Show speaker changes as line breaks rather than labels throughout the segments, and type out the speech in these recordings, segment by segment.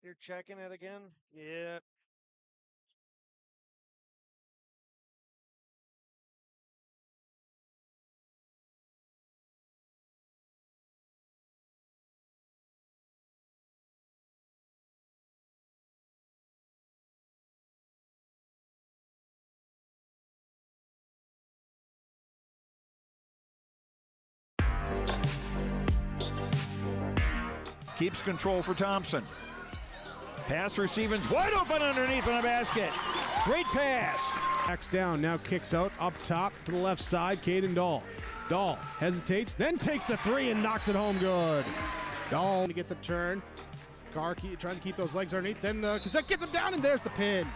You're checking it again? Yeah.
Keeps control for Thompson. Pass receiving's wide open underneath in the basket. Great pass.
Backs down, now kicks out, up top to the left side, Caden Dahl. Dahl hesitates, then takes the three and knocks it home good. Dahl to get the turn. Carr trying to keep those legs underneath, then Cassette gets him down, and there's the pin.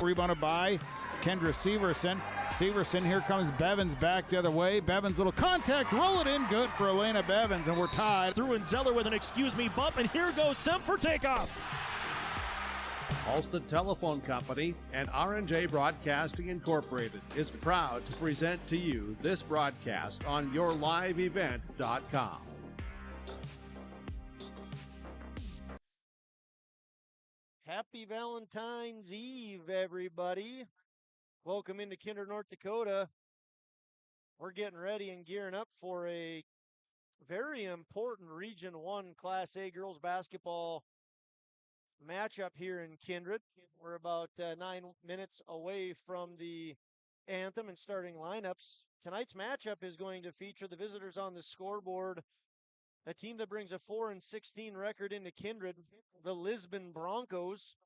Rebounded by Kendra Severson. Severson, here comes Bevins back the other way. Bevins, little contact, roll it in, good for Elena Bevins, and we're tied.
Through and Zeller with an excuse me bump, and here goes Semp for takeoff.
Alston Telephone Company and R&J Broadcasting Incorporated is proud to present to you this broadcast on yourliveevent.com.
Happy Valentine's Eve, everybody. Welcome into Kindred, North Dakota. We're getting ready and gearing up for a very important Region 1 Class A girls basketball matchup here in Kindred. We're about 9 minutes away from the anthem and starting lineups. Tonight's matchup is going to feature the visitors on the scoreboard, a team that brings a 4-16 record into Kindred, the Lisbon Broncos.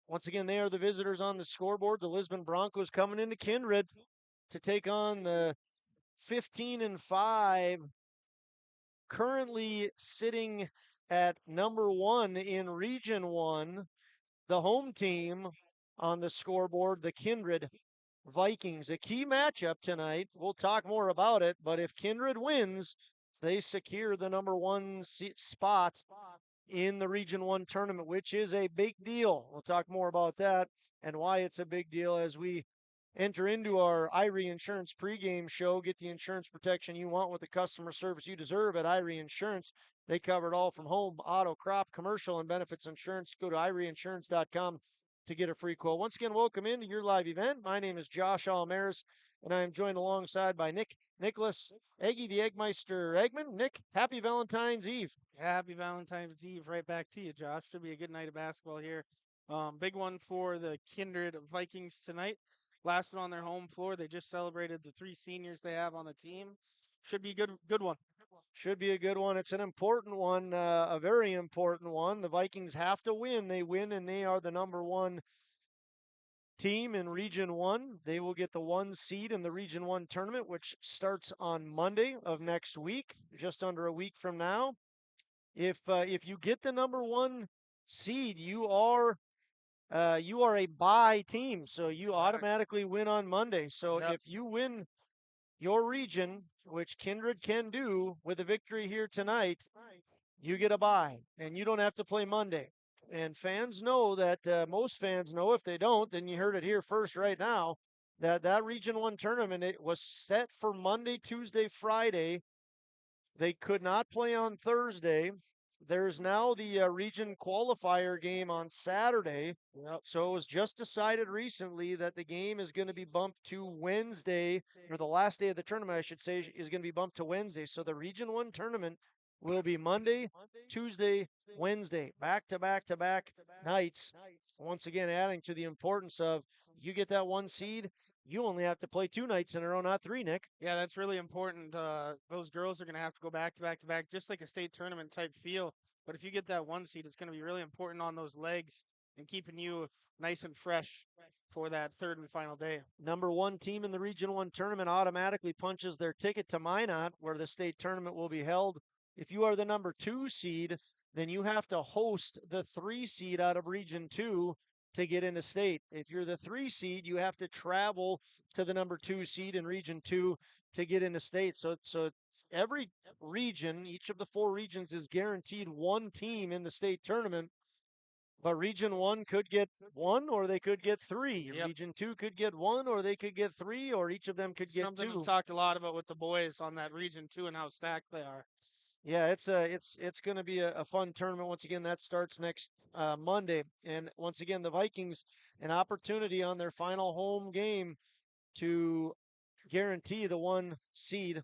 Once again, they are the visitors on the scoreboard. The Lisbon Broncos coming into Kindred to take on the 15-5, currently sitting at number 1 in Region 1, the home team on the scoreboard, the Kindred Vikings. A key matchup tonight. We'll talk more about it, but if Kindred wins, they secure the number 1 spot in the Region 1 tournament, which is a big deal. We'll talk more about that and why it's a big deal as we enter into our Irie Insurance pregame show. Get the insurance protection you want with the customer service you deserve at Irie Insurance. They cover it all from home, auto, crop, commercial, and benefits insurance. Go to IrieInsurance.com to get a free quote. Once again, welcome into your live event. My name is Josh Almaris, and I am joined alongside by Nicholas Eggy, the Eggmeister Eggman. Nick, happy Valentine's Eve.
Happy Valentine's Eve right back to you, Josh. Should be a good night of basketball here. Big one for the Kindred Vikings tonight. Last one on their home floor. They just celebrated the 3 seniors they have on the team. Should be a good one.
Should be a good one. It's an important one, a very important one. The Vikings have to win. They win, and they are the number 1 team in Region 1. They will get the 1 seed in the Region 1 tournament, which starts on Monday of next week, just under a week from now. If you get the number 1 seed, you are a bye team, so you automatically win on Monday. So
Yep.
if you win your region, which Kindred can do with a victory here tonight, you get a bye, and you don't have to play Monday. And fans know that, most fans know. If they don't, then you heard it here first right now, that Region 1 tournament, it was set for Monday, Tuesday, Friday. They could not play on Thursday. There's now the region qualifier game on Saturday.
Yep.
So it was just decided recently that the game is going to be bumped to Wednesday, or the last day of the tournament, I should say, is going to be bumped to Wednesday. So the Region 1 tournament will be Monday, Tuesday, Wednesday, back to back to back nights. Once again, adding to the importance of you get that 1 seed, you only have to play 2 nights in a row, not 3, Nick.
Yeah, that's really important. Those girls are going to have to go back to back to back, just like a state tournament type feel. But if you get that 1 seed, it's going to be really important on those legs and keeping you nice and fresh for that 3rd and final day.
Number 1 team in the Region 1 tournament automatically punches their ticket to Minot, where the state tournament will be held. If you are the number 2 seed, then you have to host the 3 seed out of Region 2 to get into state. If you're the 3 seed, you have to travel to the number 2 seed in Region 2 to get into state. So every region, each of the 4 regions, is guaranteed 1 team in the state tournament. But Region 1 could get 1, or they could get 3.
Yep.
Region 2 could get 1, or they could get 3, or each of them could get
Something
2.
we've talked a lot about with the boys on that Region 2 and how stacked they are.
Yeah, it's going to be a fun tournament. Once again, that starts next Monday, and once again, the Vikings an opportunity on their final home game to guarantee the one seed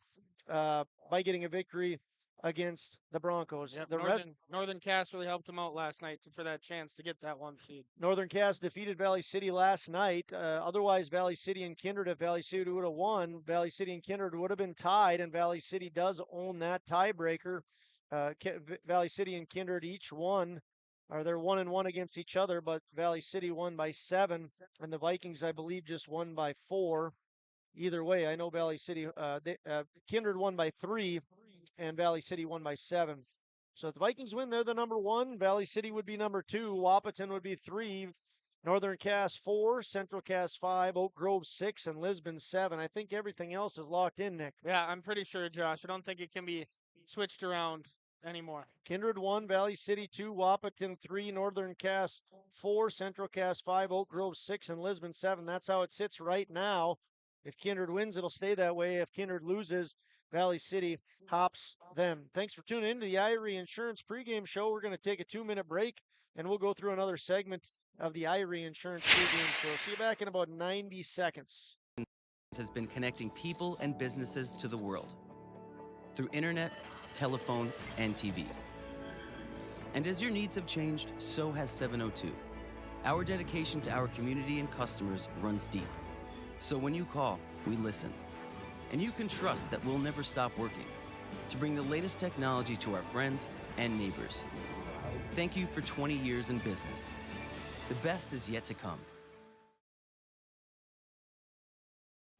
by getting a victory against the Broncos.
Yep,
The rest,
Northern Cass really helped them out last night for that chance to get that one seed.
Northern Cass defeated Valley City last night. Otherwise, Valley City and Kindred, if Valley City would have won, Valley City and Kindred would have been tied, and Valley City does own that tiebreaker. Valley City and Kindred each won, or they're 1-1 against each other, but Valley City won by 7, and the Vikings, I believe, just won by 4. Either way, I know Valley City, Kindred won by 3, and Valley City won by 7. So if the Vikings win, they're the number 1. Valley City would be number 2. Wapaton would be 3. Northern Cass 4. Central Cass 5. Oak Grove 6. And Lisbon 7. I think everything else is locked in, Nick.
Yeah, I'm pretty sure, Josh. I don't think it can be switched around anymore.
Kindred 1. Valley City 2. Wapaton 3. Northern Cass 4. Central Cass 5. Oak Grove 6. And Lisbon 7. That's how it sits right now. If Kindred wins, it'll stay that way. If Kindred loses, Valley City hops them. Thanks for tuning in to the Irie Insurance pregame show. We're going to take a 2-minute break, and we'll go through another segment of the Irie Insurance pregame show. See you back in about 90 seconds.
Has been connecting people and businesses to the world through internet, telephone, and TV. And as your needs have changed, so has 702. Our dedication to our community and customers runs deep. So when you call, we listen. And you can trust that we'll never stop working to bring the latest technology to our friends and neighbors. Thank you for 20 years in business. The best is yet to come.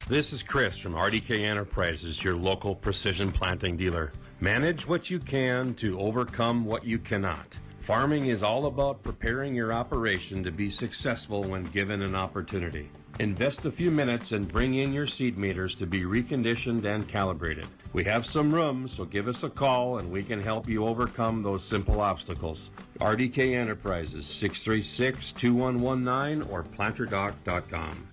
This is Chris from RDK Enterprises, your local precision planting dealer. Manage what you can to overcome what you cannot. Farming is all about preparing your operation to be successful when given an opportunity. Invest a few minutes and bring in your seed meters to be reconditioned and calibrated. We have some room, so give us a call and we can help you overcome those simple obstacles. RDK Enterprises, 636-2119 or planterdoc.com.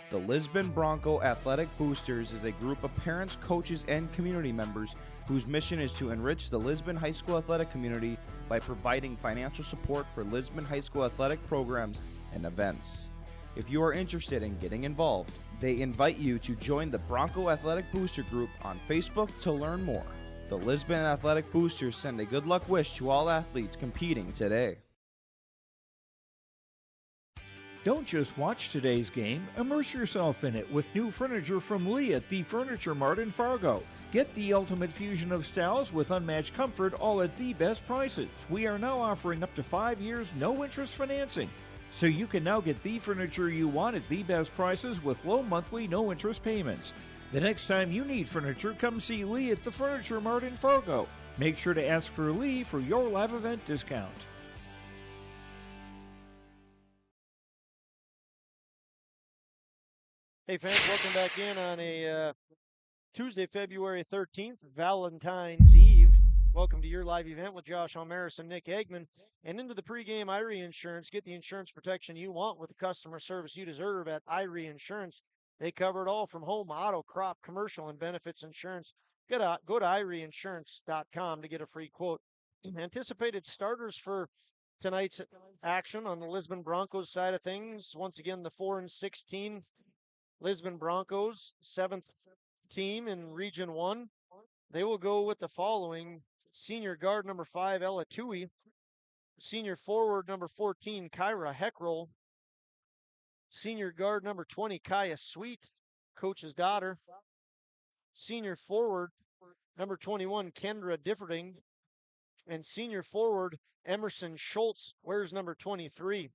The Lisbon Bronco Athletic Boosters is a group of parents, coaches, and community members whose mission is to enrich the Lisbon High School athletic community by providing financial support for Lisbon High School athletic programs and events. If you are interested in getting involved, they invite you to join the Bronco Athletic Booster Group on Facebook to learn more. The Lisbon Athletic Boosters send a good luck wish to all athletes competing today.
Don't just watch today's game, immerse yourself in it with new furniture from Lee at the Furniture Mart in Fargo. Get the ultimate fusion of styles with unmatched comfort, all at the best prices. We are now offering up to 5 years no-interest financing. So you can now get the furniture you want at the best prices with low monthly no-interest payments. The next time you need furniture, come see Lee at the Furniture Mart in Fargo. Make sure to ask for Lee for your live event discount.
Hey fans, welcome back in on a Tuesday, February 13th, Valentine's Eve. Welcome to your live event with Josh Almaris and Nick Eggman. And into the pregame Irie Insurance. Get the insurance protection you want with the customer service you deserve at Irie Insurance. They cover it all from home, auto, crop, commercial, and benefits insurance. Go to IrieInsurance.com to get a free quote. Anticipated starters for tonight's action on the Lisbon Broncos side of things. Once again, the 4-16 Lisbon Broncos, 7th team in Region 1. They will go with the following: senior guard number 5, Ella Tui, senior forward number 14, Kyra Heckroll, senior guard number 20, Kaya Sweet, coach's daughter, senior forward number 21, Kendra Differding, and senior forward Emerson Schultz wears number 23.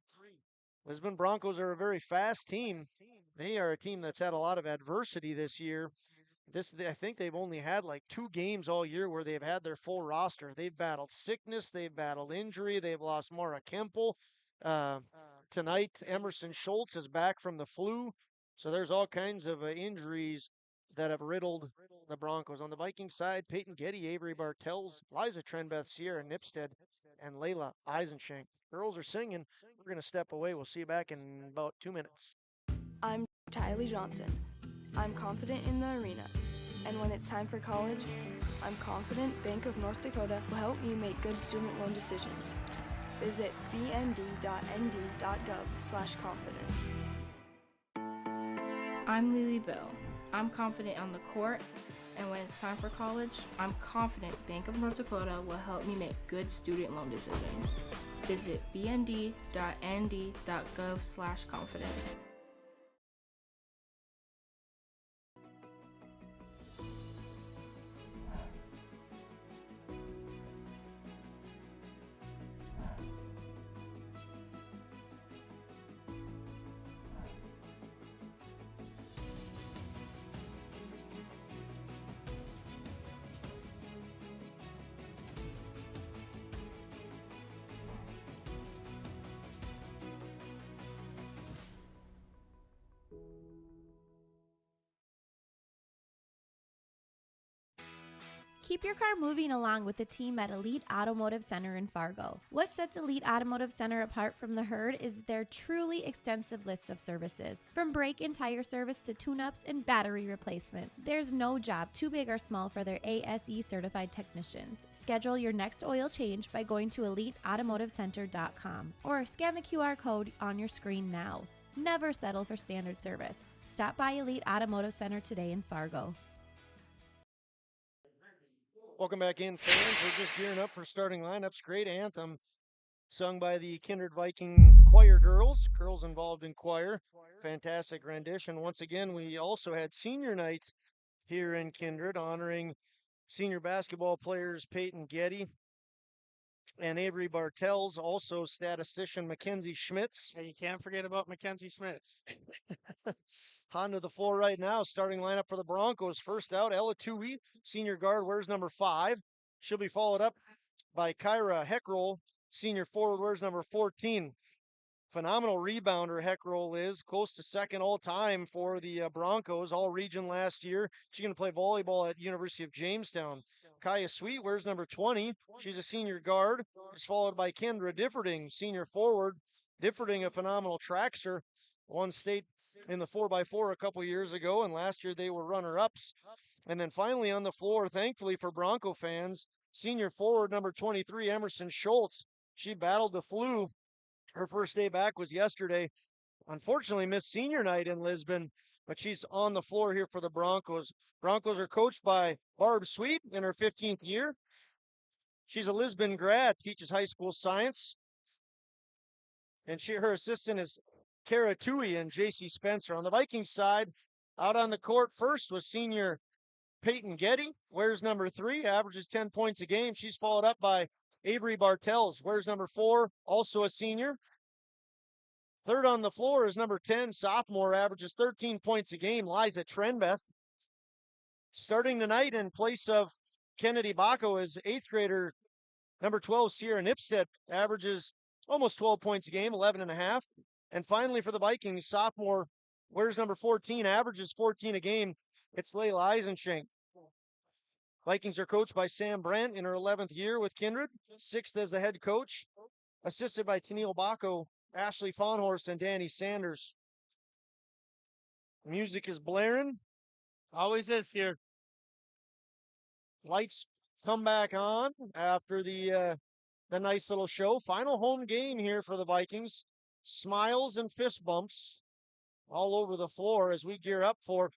Lisbon Broncos are a very fast team. They are a team that's had a lot of adversity this year. I think they've only had like 2 games all year where they've had their full roster. They've battled sickness, they've battled injury, they've lost Mara Kemple. Tonight, Emerson Schultz is back from the flu. So there's all kinds of injuries that have riddled the Broncos. On the Vikings side, Peyton Getty, Avery Bartels, Liza Trenbeth, Sierra Nipstead, and Layla Eisenschenk. Girls are singing. We're going to step away. We'll see you back in about 2 minutes.
I'm Tylee Johnson. I'm confident in the arena. And when it's time for college, I'm confident Bank of North Dakota will help me make good student loan decisions. Visit bnd.nd.gov/confident.
I'm Lily Bell. I'm confident on the court, and when it's time for college, I'm confident Bank of North Dakota will help me make good student loan decisions. Visit bnd.nd.gov/confident.
Keep your car moving along with the team at Elite Automotive Center in Fargo. What sets Elite Automotive Center apart from the herd is their truly extensive list of services. From brake and tire service to tune-ups and battery replacement, there's no job too big or small for their ASE certified technicians. Schedule your next oil change by going to EliteAutomotiveCenter.com or scan the QR code on your screen now. Never settle for standard service. Stop by Elite Automotive Center today in Fargo.
Welcome back in, fans. We're just gearing up for starting lineups. Great anthem sung by the Kindred Viking choir girls involved in choir. Fantastic rendition. Once again, we also had senior night here in Kindred, honoring senior basketball players Peyton Getty and Avery Bartels, also statistician Mackenzie Schmitz.
Yeah, you can't forget about Mackenzie Schmitz.
On to the floor right now. Starting lineup for the Broncos. First out, Ella Tui, senior guard, wears number 5. She'll be followed up by Kyra Heckroll, senior forward, wears number 14. Phenomenal rebounder, Heckroll is. Close to second all-time for the Broncos, all-region last year. She's going to play volleyball at University of Jamestown. Kaya Sweet wears number 20. She's a senior guard. Is followed by Kendra Differding, senior forward. Differding, a phenomenal trackster. Won state in the 4x4 a couple years ago, and last year they were runner-ups. And then finally on the floor, thankfully for Bronco fans, senior forward number 23, Emerson Schultz. She battled the flu. Her first day back was yesterday. Unfortunately missed senior night in Lisbon, but she's on the floor here for the Broncos. Broncos are coached by Barb Sweet in her 15th year. She's a Lisbon grad, teaches high school science. And her assistant is Kara Tui and JC Spencer. On the Vikings side, out on the court first was senior Peyton Getty, wears number 3, averages 10 points a game. She's followed up by Avery Bartels, wears number 4, also a senior. Third on the floor is number 10, sophomore, averages 13 points a game, Liza Trenbeth. Starting tonight in place of Kennedy Baco is 8th grader, number 12, Sierra Nipstead, averages almost 12 points a game, 11 and a half. And finally for the Vikings, sophomore, wears number 14, averages 14 a game. It's Layla Eisenschenk. Vikings are coached by Sam Brent in her 11th year with Kindred, 6th as the head coach, assisted by Tennille Baco, Ashley Fawnhorst, and Danny Sanders. Music is blaring.
Always is here.
Lights come back on after the nice little show. Final home game here for the Vikings. Smiles and fist bumps all over the floor as we gear up for,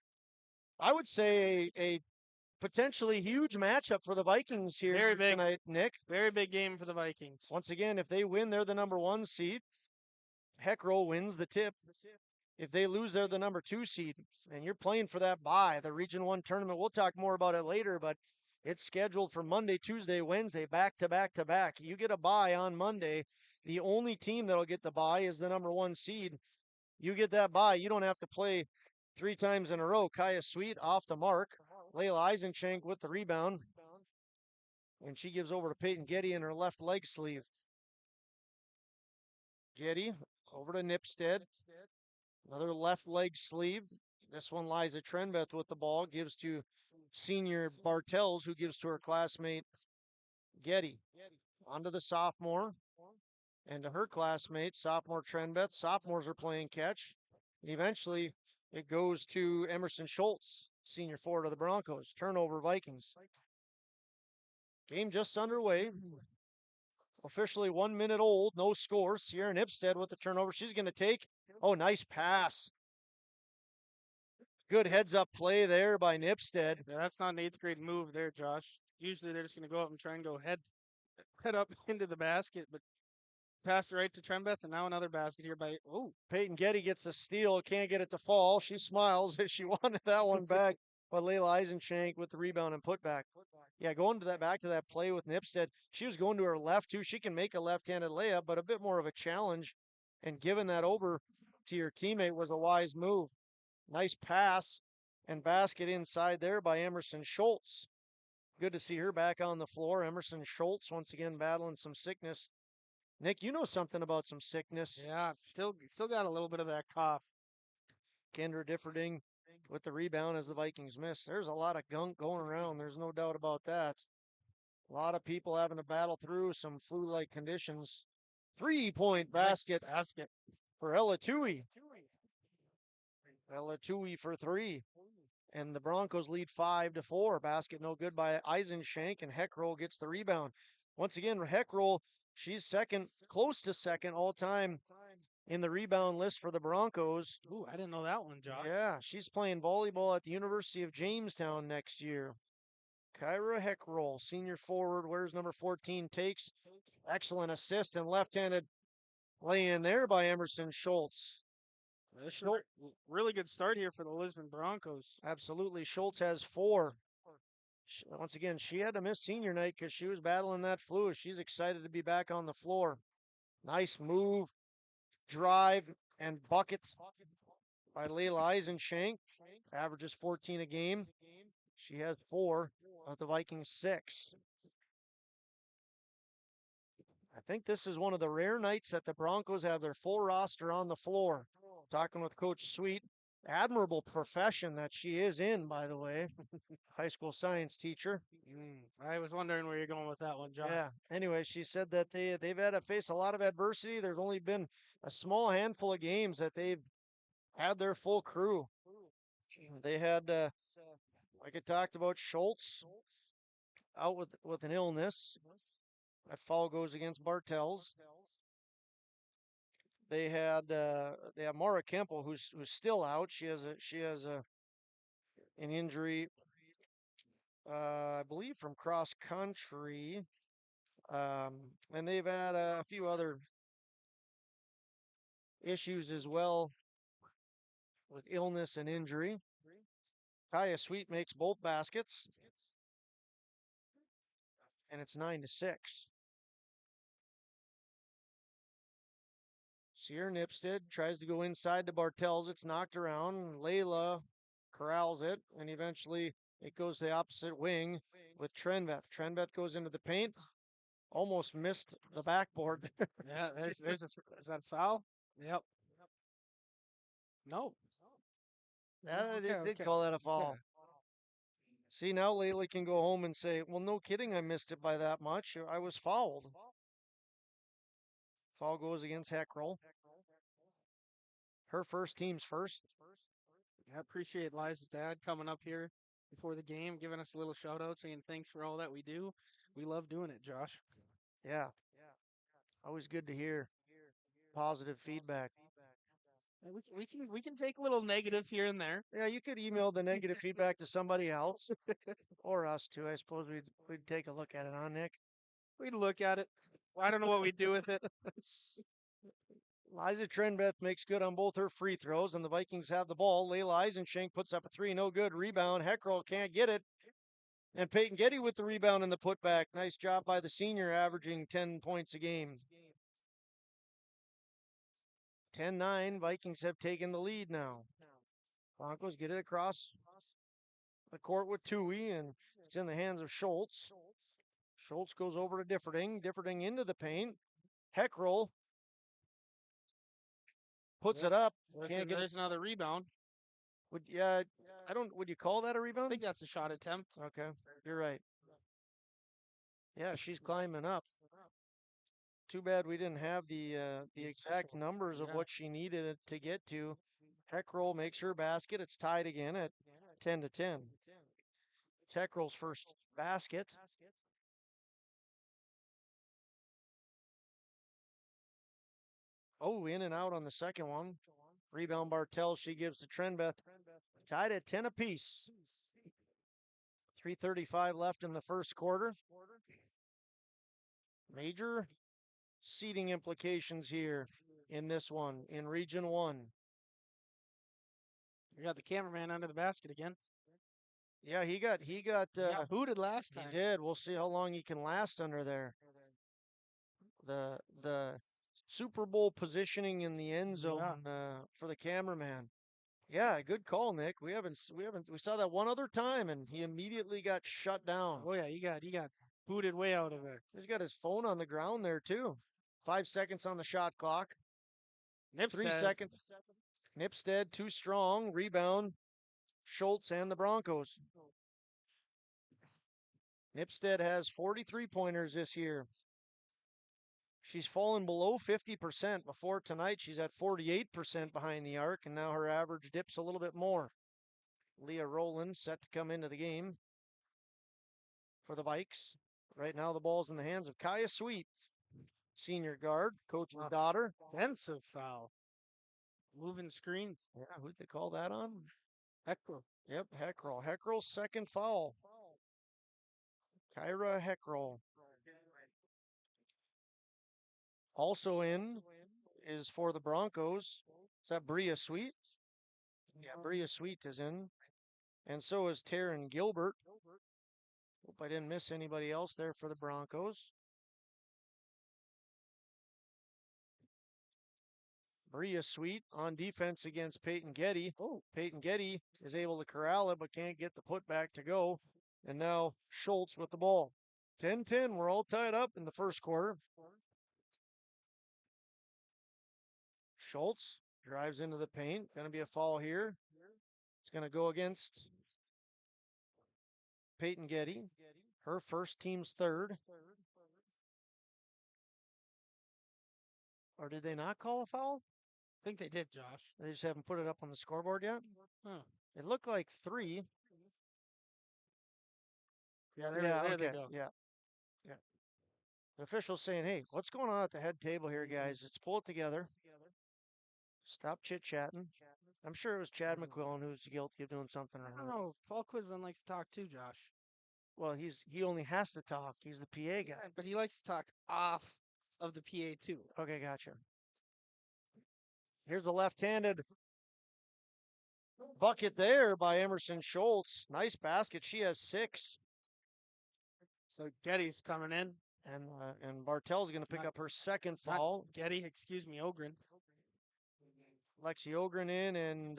I would say, a potentially huge matchup for the Vikings here
Very big
tonight, Nick.
Very big game for the Vikings.
Once again, if they win, they're the number 1 seed. Heckroll wins the tip. If they lose, they're the number 2 seed. And you're playing for that bye, the Region 1 tournament. We'll talk more about it later, but it's scheduled for Monday, Tuesday, Wednesday, back to back to back. You get a bye on Monday. The only team that'll get the bye is the number 1 seed. You get that bye, you don't have to play 3 times in a row. Kaya Sweet off the mark. Layla Eisenschenk with the rebound. And she gives over to Peyton Getty in her left leg sleeve. Getty over to Nipstead. Another left leg sleeve. This one Liza Trenbeth with the ball. Gives to senior Bartels, who gives to her classmate Getty. onto the sophomore and to her classmates, sophomore Trenbeth. Sophomores are playing catch. And eventually, it goes to Emerson Schultz, senior forward of the Broncos. Turnover, Vikings. Game just underway. Officially 1 minute old, no score. Sierra Nipstead with the turnover. She's going to take. Oh, nice pass. Good heads up play there by Nipstead.
Yeah, that's not an 8th grade move there, Josh. Usually they're just going to go up and try and go head up into the basket, but pass it right to Trembeth, and now another basket here by,
Peyton Getty gets a steal, can't get it to fall. She smiles as she wanted that one back, but Layla Eisenshank with the rebound and putback. Yeah, going to that back to that play with Nipstead. She was going to her left too. She can make a left-handed layup, but a bit more of a challenge. And giving that over to your teammate was a wise move. Nice pass and basket inside there by Emerson Schultz. Good to see her back on the floor. Emerson Schultz once again battling some sickness. Nick, you know something about some sickness.
Yeah, still got a little bit of that cough.
Kendra Differding with the rebound as the Vikings miss. There's a lot of gunk going around. There's no doubt about that. A lot of people having to battle through some flu-like conditions. 3-point basket for Ella Tui. Ella Tui for 3. And the Broncos lead 5-4. Basket no good by Eisenshank, and Heckroll gets the rebound. Once again, Heckroll, she's second, close to second all time in the rebound list for the Broncos.
Ooh, I didn't know that one, Josh.
Yeah, she's playing volleyball at the University of Jamestown next year. Kyra Heckroll, senior forward, wears number 14, takes. Excellent assist and left-handed lay-in there by Emerson Schultz.
This is a really good start here for the Lisbon Broncos.
Absolutely. Schultz has 4. Once again, she had to miss senior night because she was battling that flu. She's excited to be back on the floor. Nice move, drive, and bucket by Layla Eisenshank. Averages 14 a game. She has 4 with the Vikings 6. I think this is one of the rare nights that the Broncos have their full roster on the floor. Talking with Coach Sweet, admirable profession that she is in, by the way. High school science teacher.
I was wondering where you're going with that one, Josh.
Yeah. Anyway, she said that they've had to face a lot of adversity. There's only been a small handful of games that they've had their full crew. They had, like I talked about, Schultz out with an illness. That foul goes against Bartels. They have Mara Kemple who's still out. She has an injury, I believe from cross country, and they've had a few other issues as well with illness and injury. Kaya Sweet makes both baskets, and it's 9-6. Sierra Nipstead tries to go inside to Bartels. It's knocked around. Layla corrals it, and eventually it goes to the opposite wing with Trenbeth. Trenbeth goes into the paint. Almost missed the backboard.
Yeah, is that foul? Yep. No.
Yeah, they did call that a foul. Okay. See, now Layla can go home and say, well, no kidding, I missed it by that much. I was fouled. Foul goes against Heckroll. Her first, team's first.
I appreciate Liza's dad coming up here before the game, giving us a little shout out, saying thanks for all that we do. We love doing it, Josh.
Yeah. Always good to hear positive feedback.
We can take a little negative here and there.
Yeah, you could email the negative feedback to somebody else or us too. I suppose we'd take a look at it, huh, Nick?
We'd look at it. I don't know what we'd do with it.
Liza Trenbeth makes good on both her free throws, and the Vikings have the ball. Layla Eisenshank puts up a 3, no good. Rebound. Heckroll can't get it. And Peyton Getty with the rebound and the putback. Nice job by the senior, averaging 10 points a game. 10-9, Vikings have taken the lead now. Broncos get it across the court with Tui, and it's in the hands of Schultz. Schultz goes over to Differding. Differding into the paint. Heckroll puts it up.
There's another rebound.
Would you call that a rebound?
I think that's a shot attempt.
Okay, you're right. Yeah, she's climbing up. Too bad we didn't have the exact numbers of what she needed it to get to. Heckroll makes her basket. It's tied again at 10-10. It's Heckroll's first basket. Oh, in and out on the second one. Rebound Bartel, she gives to Trenbeth. Tied at 10 apiece. 3:35 left in the first quarter. Major seeding implications here in this one, in Region 1.
We got the cameraman under the basket again.
Yeah, he got
booted last time.
He did. We'll see how long he can last under there. The Super Bowl positioning in the end zone for the cameraman. Yeah, good call, Nick. We saw that one other time, and he immediately got shut down.
Oh yeah, he got booted way out of there.
He's got his phone on the ground there too. 5 seconds on the shot clock.
Nipstead.
3 seconds. Nipstead too strong. Rebound. Schultz and the Broncos. Nipstead has 43 pointers this year. She's fallen below 50%. Before tonight, she's at 48% behind the arc, and now her average dips a little bit more. Leah Rowland set to come into the game for the Vikes. Right now, the ball's in the hands of Kaya Sweet, senior guard, coach's daughter.
Offensive foul. Moving screen.
Yeah, who'd they call that on?
Heckroll.
Yep, Heckroll. Heckroll's second foul. Kyra Heckroll. Also in is for the Broncos. Is that Bria Sweet? Yeah, Bria Sweet is in. And so is Taryn Gilbert. Hope I didn't miss anybody else there for the Broncos. Bria Sweet on defense against Peyton Getty.
Oh.
Peyton Getty is able to corral it, but can't get the putback to go. And now Schultz with the ball. 10-10. We're all tied up in the first quarter. Schultz drives into the paint. Going to be a foul here. It's going to go against Peyton Getty. Her first, team's third. Or did they not call a foul?
I think they did, Josh.
They just haven't put it up on the scoreboard yet?
Huh.
It looked like 3.
Yeah, there they go.
Yeah. The official's saying, hey, what's going on at the head table here, guys? Let's pull it together. Stop chit-chatting. I'm sure it was Chad McQuillan who's guilty of doing something
I
wrong.
don't know. Paul Quizlin likes to talk too, Josh.
Well, he only has to talk. He's the PA guy.
Yeah, but he likes to talk off of the PA too.
Okay, gotcha. Here's a left-handed bucket there by Emerson Schultz. Nice basket. She has 6.
So Getty's coming in.
And Bartel's going to pick up her second foul.
Getty, excuse me, Ogren.
Lexi Ogren in, and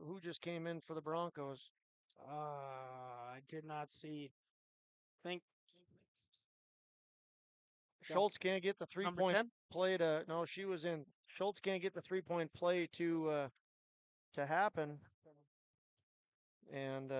who just came in for the Broncos?
I did not see. Think
Schultz can't get the three-point play to. No, she was in. Schultz can't get the three-point play to happen, and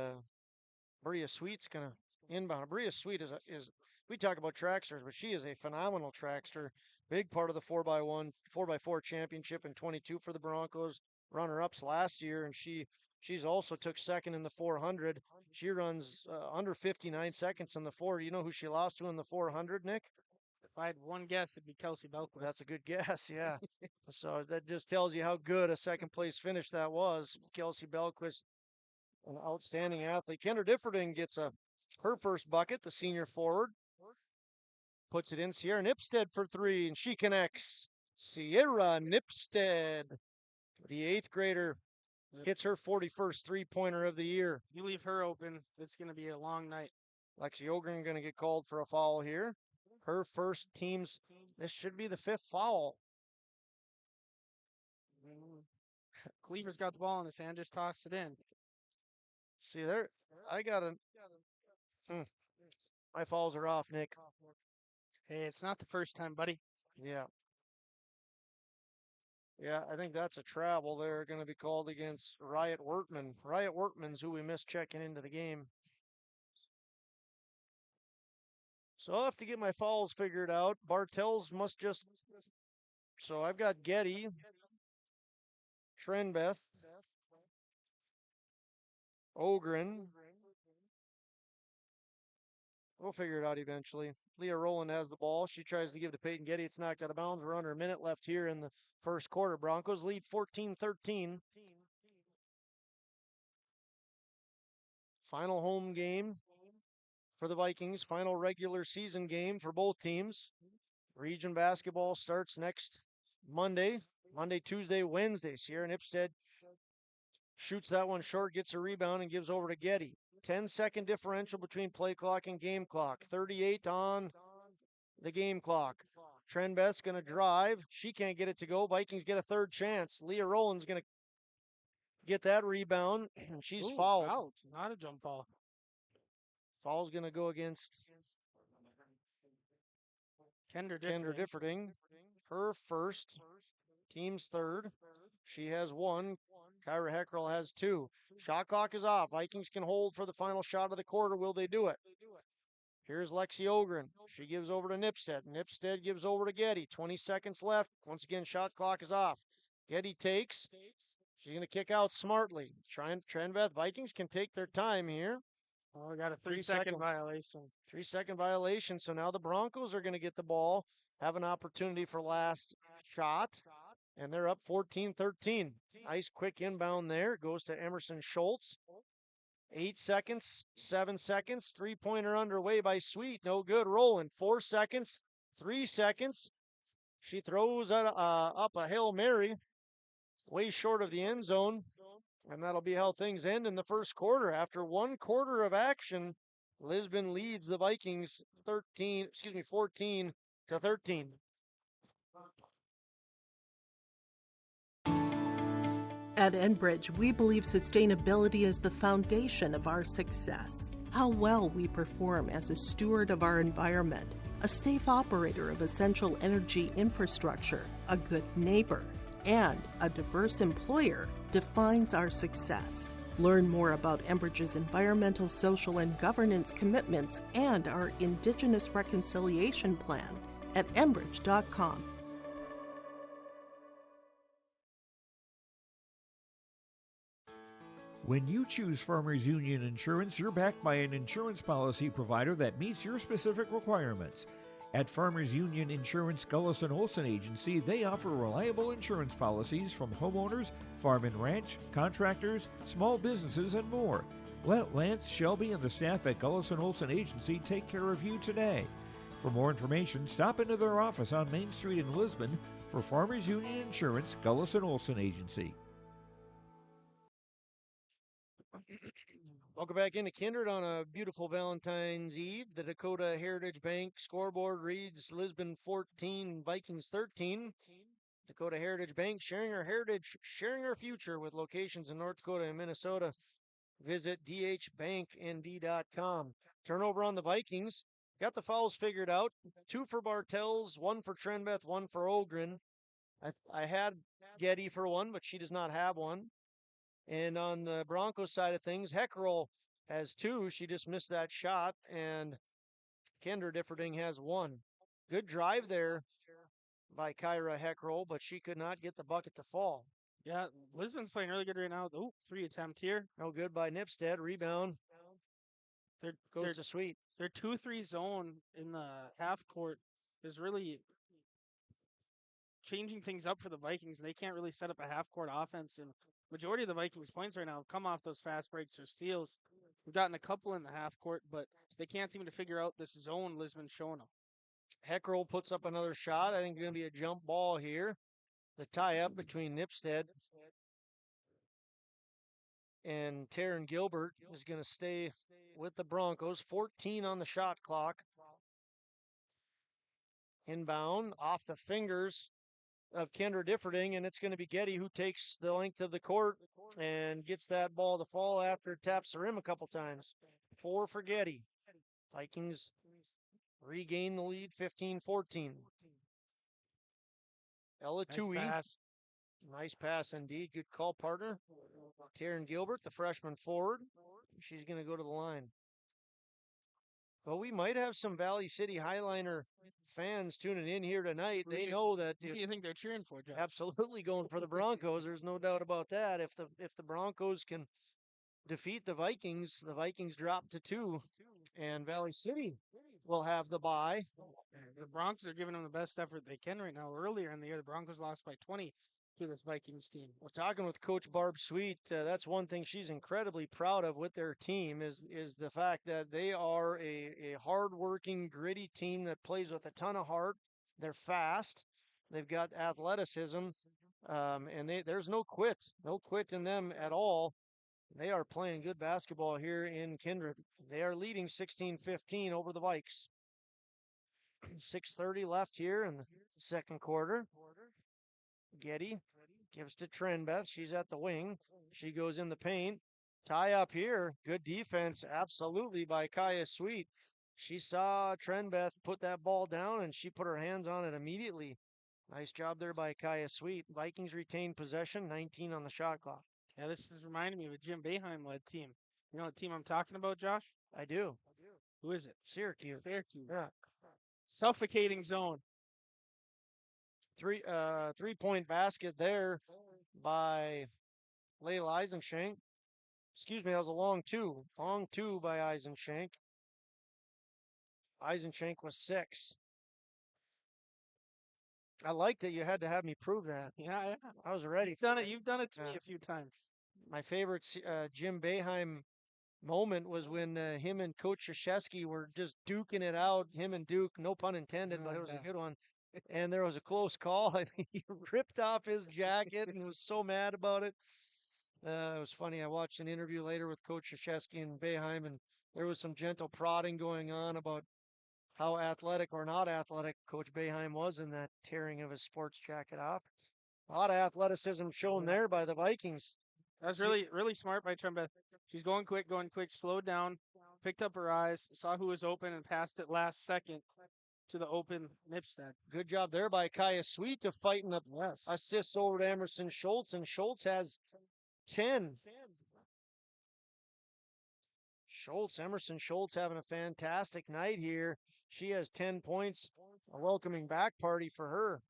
Bria Sweet's gonna inbound. Bria Sweet is we talk about tracksters, but she is a phenomenal trackster. Big part of the 4x4 championship in 22 for the Broncos. Runner-ups last year, and she's also took second in the 400. She runs under 59 seconds in the 4. You know who she lost to in the 400, Nick?
If I had one guess, it'd be Kelsey Belquist.
That's a good guess, yeah. So that just tells you how good a second-place finish that was. Kelsey Belquist, an outstanding athlete. Kendra Differding gets her first bucket, the senior forward. Puts it in. Sierra Nipstead for 3, and she connects. Sierra Nipstead, the 8th grader, hits her 41st three-pointer of the year.
You leave her open, it's going to be a long night.
Lexi Ogren going to get called for a foul here. Her first team's, this should be the 5th foul.
Cleaver's got the ball in his hand, just tossed it in.
See there, I got my fouls are off, Nick.
Hey, it's not the first time, buddy.
Yeah. Yeah, I think that's a travel. They're going to be called against Riot Wortman. Riot Wortman's who we missed checking into the game. So I'll have to get my fouls figured out. Bartels must just. So I've got Getty, Trenbeth, Ogren. We'll figure it out eventually. Leah Rowland has the ball. She tries to give to Peyton Getty. It's knocked out of bounds. We're under a minute left here in the first quarter. Broncos lead 14-13. Final home game for the Vikings. Final regular season game for both teams. Region basketball starts next Monday, Tuesday, Wednesday. Sierra Nipstead shoots that one short, gets a rebound, and gives over to Getty. 10-second differential between play clock and game clock. 38 on the game clock. Trenbeth's going to drive. She can't get it to go. Vikings get a third chance. Leah Rowland's going to get that rebound. She's fouled.
Not a jump ball.
Foul's going to go against
Kendra
Differding. Her first. Team's third. She has one. Kyra Heckrell has two. Shot clock is off. Vikings can hold for the final shot of the quarter. Will they do it? Here's Lexi Ogren. She gives over to Nipstead. Nipstead gives over to Getty. 20 seconds left. Once again, shot clock is off. Getty takes. She's going to kick out smartly. Trenbeth. Vikings can take their time here.
Oh, we got a 3-second violation.
3-second violation. So now the Broncos are going to get the ball, have an opportunity for last shot, and they're up 14-13. Nice quick inbound there. Goes to Emerson Schultz. 8 seconds, 7 seconds, three-pointer underway by Sweet. No good. Rolling. 4 seconds, 3 seconds. She throws up a Hail Mary, way short of the end zone. And that'll be how things end in the first quarter. After 1 quarter of action, Lisbon leads the Vikings 14-13.
At Enbridge, we believe sustainability is the foundation of our success. How well we perform as a steward of our environment, a safe operator of essential energy infrastructure, a good neighbor, and a diverse employer defines our success. Learn more about Enbridge's environmental, social, and governance commitments and our Indigenous Reconciliation Plan at enbridge.com.
When you choose Farmers Union Insurance, you're backed by an insurance policy provider that meets your specific requirements. At Farmers Union Insurance Gullis and Olson Agency, they offer reliable insurance policies from homeowners, farm and ranch, contractors, small businesses, and more. Let Lance, Shelby, and the staff at Gullis and Olson Agency take care of you today. For more information, stop into their office on Main Street in Lisbon for Farmers Union Insurance Gullis and Olson Agency.
Welcome back into Kindred on a beautiful Valentine's Eve. The Dakota Heritage Bank scoreboard reads Lisbon 14, Vikings 13. Dakota Heritage Bank, sharing our heritage, sharing our future with locations in North Dakota and Minnesota. Visit dhbanknd.com. Turnover on the Vikings. Got the fouls figured out. 2 for Bartels, 1 for Trenbeth, 1 for Ogren. I had Getty for 1, but she does not have one. And on the Broncos side of things, Heckrell has 2. She just missed that shot. And Kendra Differding has 1. Good drive there by Kyra Heckrell, but she could not get the bucket to fall.
Yeah, Lisbon's playing really good right now. Oh, 3 attempt here.
No good by Nipstead. Rebound. Goes to Sweet.
Their 2-3 zone in the half court is really changing things up for the Vikings. They can't really set up a half court offense, and majority of the Vikings points right now have come off those fast breaks or steals. We've gotten a couple in the half court, but they can't seem to figure out this zone Lisbon's showing them.
Heckrell puts up another shot. I think it's going to be a jump ball here. The tie-up between Nipstead and Taryn Gilbert is going to stay with the Broncos. 14 on the shot clock. Inbound off the fingers of Kendra Differding, and it's going to be Getty who takes the length of the court and gets that ball to fall after it taps the rim a couple times. 4 for Getty. Vikings regain the lead 15-14. Ella Tui. Nice pass indeed. Good call, partner. Taryn Gilbert, the freshman forward. She's going to go to the line. Well, we might have some Valley City Highliner fans tuning in here tonight. They know that.
Who do you think they're cheering for, Josh?
Absolutely going for the Broncos. There's no doubt about that. If the Broncos can defeat the Vikings drop to 2, and Valley City will have the bye.
The Broncos are giving them the best effort they can right now. Earlier in the year, the Broncos lost by 20 to this Vikings team.
Well, talking with Coach Barb Sweet, that's one thing she's incredibly proud of with their team is the fact that they are a hardworking, gritty team that plays with a ton of heart. They're fast. They've got athleticism, and there's no quit in them at all. They are playing good basketball here in Kindred. They are leading 16-15 over the Vikes. 6:30 left here in the second quarter. Getty gives to Trenbeth. She's at the wing. She goes in the paint. Tie up here. Good defense, absolutely, by Kaya Sweet. She saw Trenbeth put that ball down, and she put her hands on it immediately. Nice job there by Kaya Sweet. Vikings retain possession, 19 on the shot clock.
Yeah, this is reminding me of a Jim Boeheim-led team. You know what team I'm talking about, Josh?
I do.
Who is it?
Syracuse.
Syracuse.
Yeah.
Suffocating zone.
3-point basket there by Layla Eisenshank. Excuse me, that was a long two. Long two by Eisenshank. Eisenshank was 6. I like that you had to have me prove that.
Yeah.
I was ready.
You've done it to me a few times.
My favorite Jim Boeheim moment was when him and Coach Krzyzewski were just duking it out. Him and Duke, no pun intended, but it was a good one. And there was a close call, and he ripped off his jacket and was so mad about it. It was funny. I watched an interview later with Coach Krzyzewski and Boeheim, and there was some gentle prodding going on about how athletic or not athletic Coach Boeheim was in that tearing of his sports jacket off. A lot of athleticism shown there by the Vikings.
That's really smart by Trembeth. She's going quick, slowed down, picked up her eyes, saw who was open, and passed it last second to the open Nipstead.
Good job there by Kaya Sweet to fight an assist over to Emerson Schultz, and Schultz has 10. Emerson Schultz having a fantastic night here. She has 10 points, a welcoming back party for her.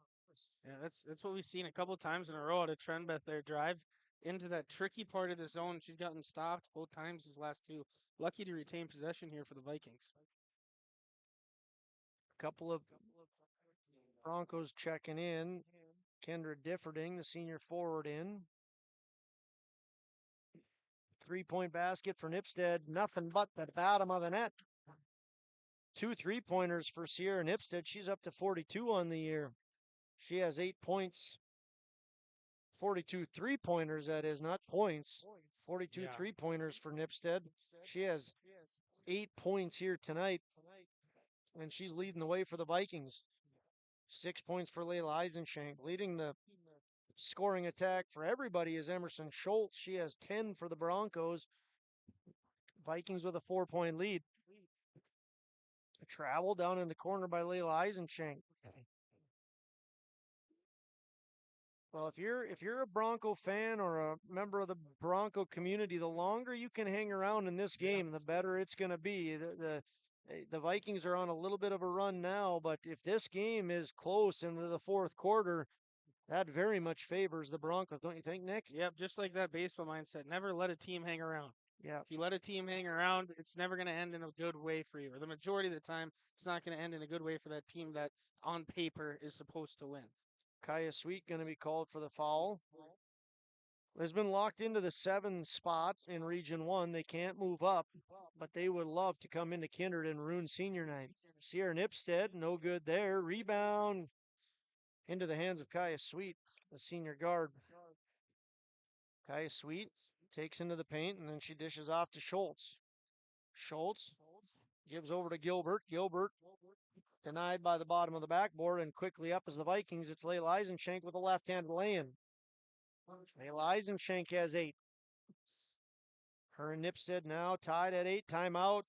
Yeah, that's what we've seen a couple times in a row out of Trenbeth there. Drive into that tricky part of the zone. She's gotten stopped both times these last two. Lucky to retain possession here for the Vikings.
A couple of Broncos checking in. Kendra Differding, the senior forward, in. 3-point basket for Nipstead. Nothing but the bottom of the net. 2 3-pointers for Sierra Nipstead. She's up to 42 on the year. She has 8 points. 42 3-pointers, that is, not points. 42 3-pointers for Nipstead. She has 8 points here tonight, and she's leading the way for the Vikings. 6 points for Layla Eisenshank. Leading the scoring attack for everybody is Emerson Schultz. She has 10 for the Broncos. Vikings with a 4-point lead. A travel down in the corner by Layla Eisenshank. Well, if you're a Bronco fan or a member of the Bronco community, the longer you can hang around in this game, the better it's going to be. The Vikings are on a little bit of a run now, but if this game is close into the fourth quarter, that very much favors the Broncos, don't you think, Nick?
Yep, just like that baseball mindset. Never let a team hang around.
Yeah.
If you let a team hang around, it's never going to end in a good way for you. Or the majority of the time, it's not going to end in a good way for that team that on paper is supposed to win.
Kaya Sweet going to be called for the foul. Lisbon locked into the 7 spot in Region 1. They can't move up, but they would love to come into Kindred and ruin senior night. Sierra Nipstead, no good there. Rebound into the hands of Kaya Sweet, the senior guard. Kaya Sweet takes into the paint, and then she dishes off to Schultz. Schultz gives over to Gilbert. Gilbert denied by the bottom of the backboard, and quickly up as the Vikings. It's Layla Eisenshank with a left-hand lay-in. Layla Eisenshank has 8. Her and Nipstead now tied at 8. Timeout.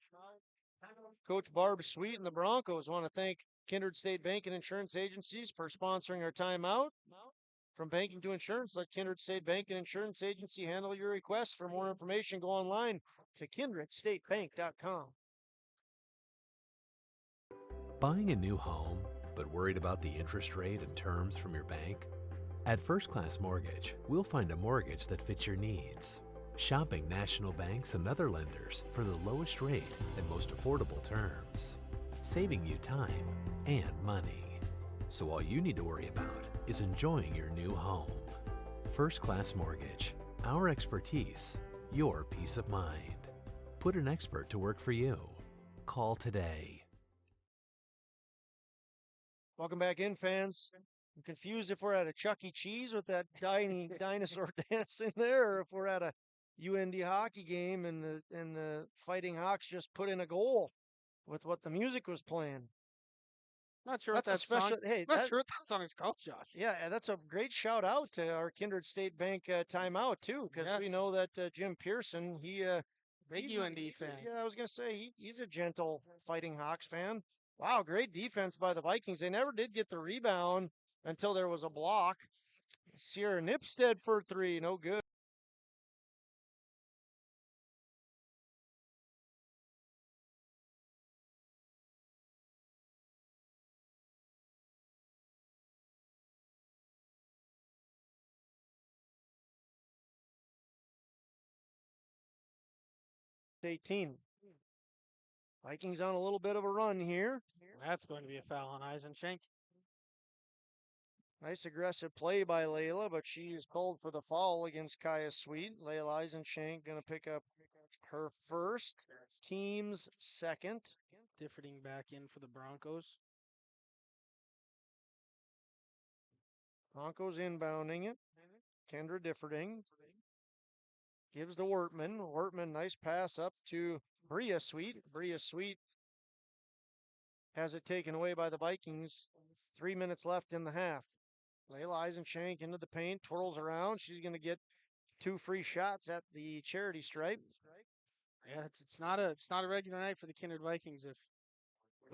Coach Barb Sweet and the Broncos want to thank Kindred State Bank and Insurance Agencies for sponsoring our timeout. From banking to insurance, let Kindred State Bank and Insurance Agency handle your requests. For more information, go online to kindredstatebank.com.
Buying a new home, but worried about the interest rate and terms from your bank? At First Class Mortgage, we'll find a mortgage that fits your needs. Shopping national banks and other lenders for the lowest rate and most affordable terms, saving you time and money. So all you need to worry about is enjoying your new home. First Class Mortgage, our expertise, your peace of mind. Put an expert to work for you. Call today.
Welcome back in, fans. I'm confused if we're at a Chuck E. Cheese with that tiny dinosaur dancing there, or if we're at a UND hockey game and the Fighting Hawks just put in a goal with what the music was playing.
Not sure what
That's
that
a special.
song.
Hey,
Not sure what that song is called, Josh.
yeah, and that's a great shout out to our Kindred State Bank timeout too, because we
Yes.
know that Jim Pearson,
Big
he's
UND
he's
fan.
yeah, I was gonna say he's a gentle Fighting Hawks fan. Wow, great defense by the Vikings. They never did get the rebound until there was a block. Sierra Nipstead for three, no good. $18. Vikings on a little bit of a run here.
That's going to be a foul on Eisenschenk.
Nice aggressive play by Layla, but she's called for the foul against Kaya Sweet. Layla Eisenschenk going to pick up her first, team's second.
Differting back in for the Broncos.
Broncos inbounding it. Kendra Differding gives to Wortman. Wortman, nice pass up to Bria Sweet. Bria Sweet has it taken away by the Vikings. 3 minutes left in the half. Layla Eisenschenk into the paint, twirls around. She's going to get 2 free shots at the charity stripe.
Yeah, it's not a regular night for the Kindred Vikings if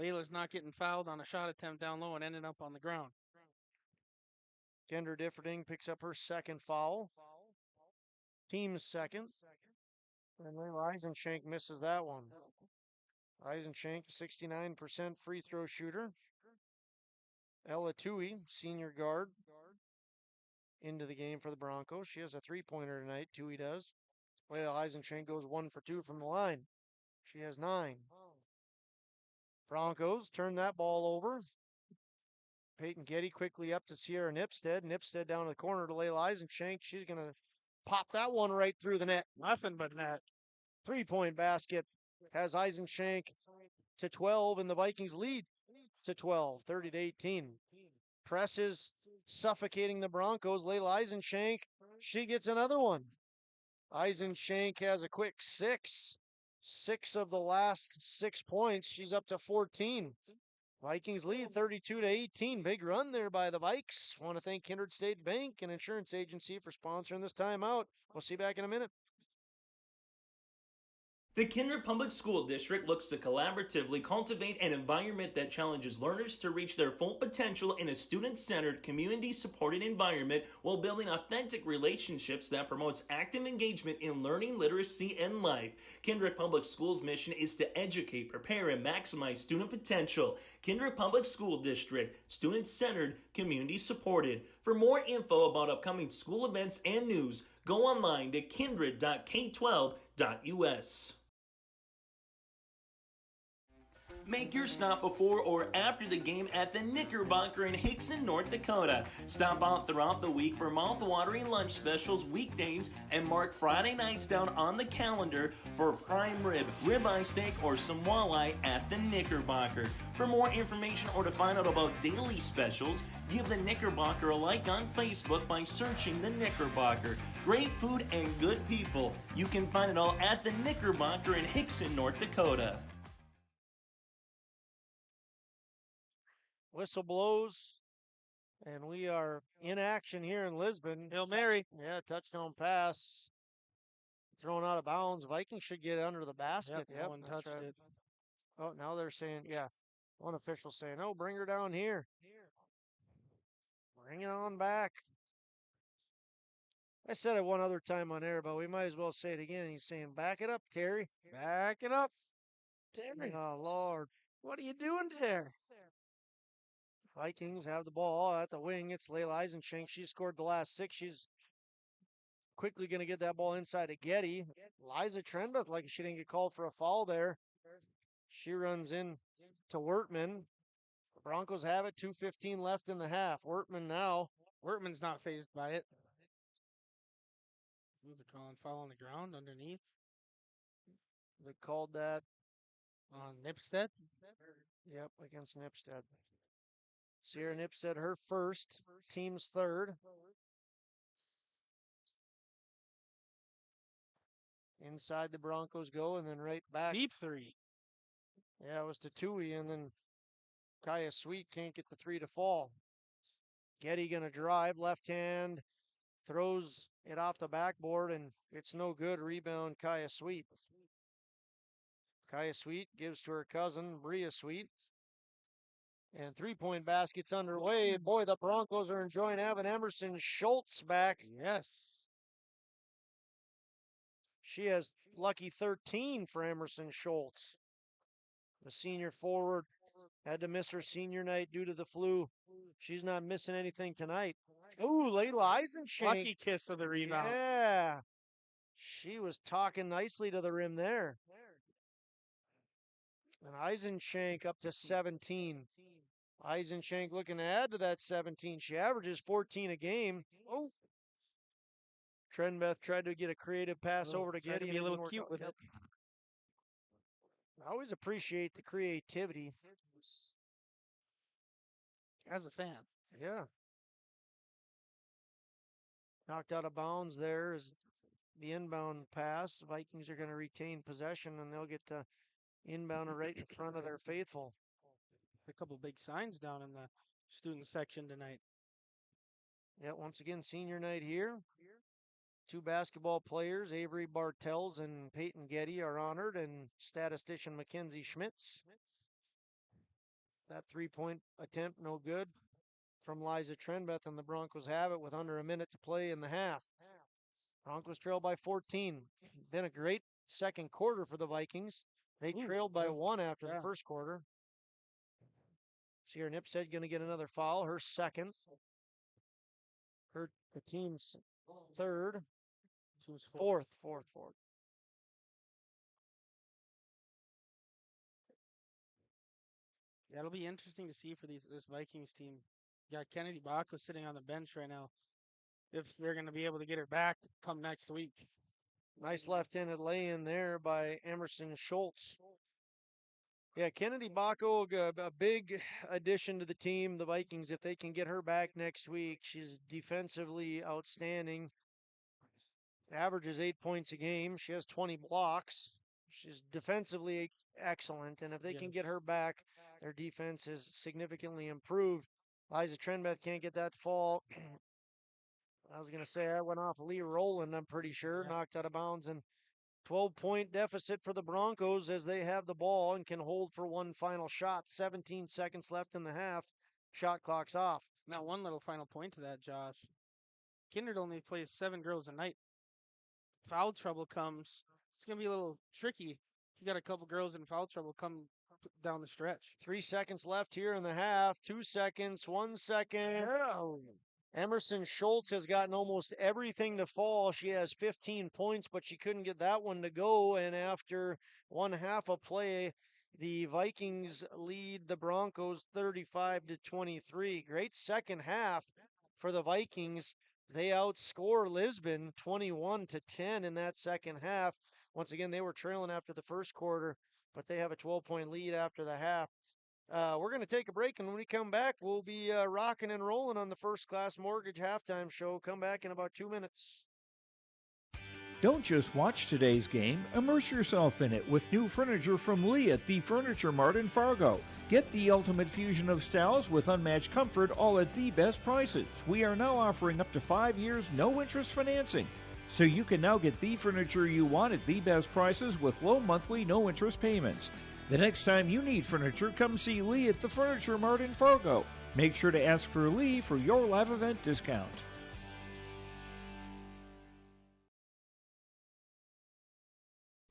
Layla's not getting fouled on a shot attempt down low and ending up on the ground.
Kendra Differding picks up her second foul. Team's second. And Layla Eisenschenk misses that one. Eisenschenk, 69% free throw shooter. Ella Tui, senior guard, into the game for the Broncos. She has a three-pointer tonight, Tui does. Layla Eisenschenk goes 1 for 2 from the line. She has 9. Broncos turn that ball over. Peyton Getty quickly up to Sierra Nipstead. Nipstead down to the corner to Layla Eisenschenk. She's going to pop that one right through the net.
Nothing but net.
3-point basket has Eisenschenk to 12, and the Vikings lead to 12, 30-18. Presses suffocating the Broncos. Layla Eisenschenk, she gets another one. Eisenschenk has a quick 6. 6 of the last 6 points. She's up to 14. Vikings lead 32-18. Big run there by the Vikes. Want to thank Kindred State Bank and Insurance Agency for sponsoring this timeout. We'll see you back in a minute.
The Kindred Public School District looks to collaboratively cultivate an environment that challenges learners to reach their full potential in a student-centered, community-supported environment while building authentic relationships that promotes active engagement in learning, literacy, and life. Kindred Public Schools' mission is to educate, prepare, and maximize student potential. Kindred Public School District, student-centered, community-supported. For more info about upcoming school events and news, go online to kindred.k12.us. Make your stop before or after the game at the Knickerbocker in Hickson, North Dakota. Stop out throughout the week for mouth-watering lunch specials weekdays and mark Friday nights down on the calendar for prime rib, ribeye steak, or some walleye at the Knickerbocker. For more information or to find out about daily specials, give the Knickerbocker a like on Facebook by searching the Knickerbocker. Great food and good people. You can find it all at the Knickerbocker in Hickson, North Dakota.
Whistle blows, and we are in action here in Lisbon.
Hail Mary.
Yeah, touchdown pass. Thrown out of bounds. Vikings should get under the basket.
No one touched it.
Oh, now they're saying, yeah. One official saying, oh, bring her down here. Bring it on back. I said it one other time on air, but we might as well say it again. He's saying, back it up, Terry.
Back it up, Terry.
Oh, Lord.
What are you doing, Terry?
Vikings have the ball at the wing. It's Layla Eisenschenk. She scored the last 6. She's quickly going to get that ball inside of Getty. Liza Trenbeth, like she didn't get called for a foul there. She runs in to Wertman. The Broncos have it. 2:15 left in the half. Wertman now.
Wertman's not phased by it. They're calling foul on the ground underneath.
They called that
on Nipstead.
Yep, against Nipstead. Sierra Nipstead, her first, team's third. Inside the Broncos go, and then right back.
Deep three.
Yeah, it was to Tui, and then Kaya Sweet can't get the 3 to fall. Getty going to drive, left hand, throws it off the backboard, and it's no good. Rebound, Kaya Sweet. Kaya Sweet gives to her cousin, Bria Sweet. And 3-point basket's underway. Boy, the Broncos are enjoying having Emerson Schultz back.
Yes.
She has lucky 13 for Emerson Schultz. The senior forward had to miss her senior night due to the flu. She's not missing anything tonight. Ooh, Layla Eisenschenk.
Lucky kiss of the rebound.
Yeah. She was talking nicely to the rim there. And Eisenschenk up to 17. Eisenschenk looking to add to that 17. She averages 14 a game. Oh. Trenbeth tried to get a creative pass over to Getty.
To be a little cute with it.
I always appreciate the creativity.
As a fan.
Yeah. Knocked out of bounds there is the inbound pass. Vikings are going to retain possession, and they'll get to inbound right in front of their faithful.
A couple big signs down in the student section tonight.
Yeah, once again, senior night here. 2 basketball players, Avery Bartels and Peyton Getty, are honored, and statistician Mackenzie Schmitz. That 3-point attempt, no good from Liza Trenbeth, and the Broncos have it with under a minute to play in the half. Broncos trail by 14. Been a great second quarter for the Vikings. They trailed by 1 after the first quarter. Sierra Nipstead going to get another foul, her second. The team's third. Fourth.
Yeah, it'll be interesting to see for this Vikings team. You got Kennedy Baco sitting on the bench right now. If they're going to be able to get her back come next week.
Nice left-handed lay-in there by Emerson Schultz. Yeah, Kennedy Baco, a big addition to the team, the Vikings, if they can get her back next week. She's defensively outstanding. Averages 8 points a game. She has 20 blocks. She's defensively excellent, and if they can get her back, their defense is significantly improved. Liza Trenbeth can't get that fall. I was going to say I went off Lee Rowland, I'm pretty sure, knocked out of bounds, and 12-point deficit for the Broncos as they have the ball and can hold for one final shot. 17 seconds left in the half. Shot clock's off.
Now, one little final point to that, Josh. Kindred only plays 7 girls a night. Foul trouble comes. It's going to be a little tricky. If you got a couple girls in foul trouble, come down the stretch.
3 seconds left here in the half. 2 seconds, 1 second.
No.
Emerson Schultz has gotten almost everything to fall. She has 15 points, but she couldn't get that one to go. And after one half of play, the Vikings lead the Broncos 35-23. Great second half for the Vikings. They outscore Lisbon 21-10 in that second half. Once again, they were trailing after the first quarter, but they have a 12-point lead after the half. We're going to take a break, and when we come back, we'll be rocking and rolling on the First Class Mortgage halftime show. Come back in about 2 minutes.
Don't just watch today's game, immerse yourself in it with new furniture from Lee at the Furniture Mart in Fargo. Get the ultimate fusion of styles with unmatched comfort, all at the best prices. We are now offering up to 5 years no-interest financing. So you can now get the furniture you want at the best prices with low monthly no-interest payments. The next time you need furniture, come see Lee at the Furniture Mart in Fargo. Make sure to ask for Lee for your live event discount.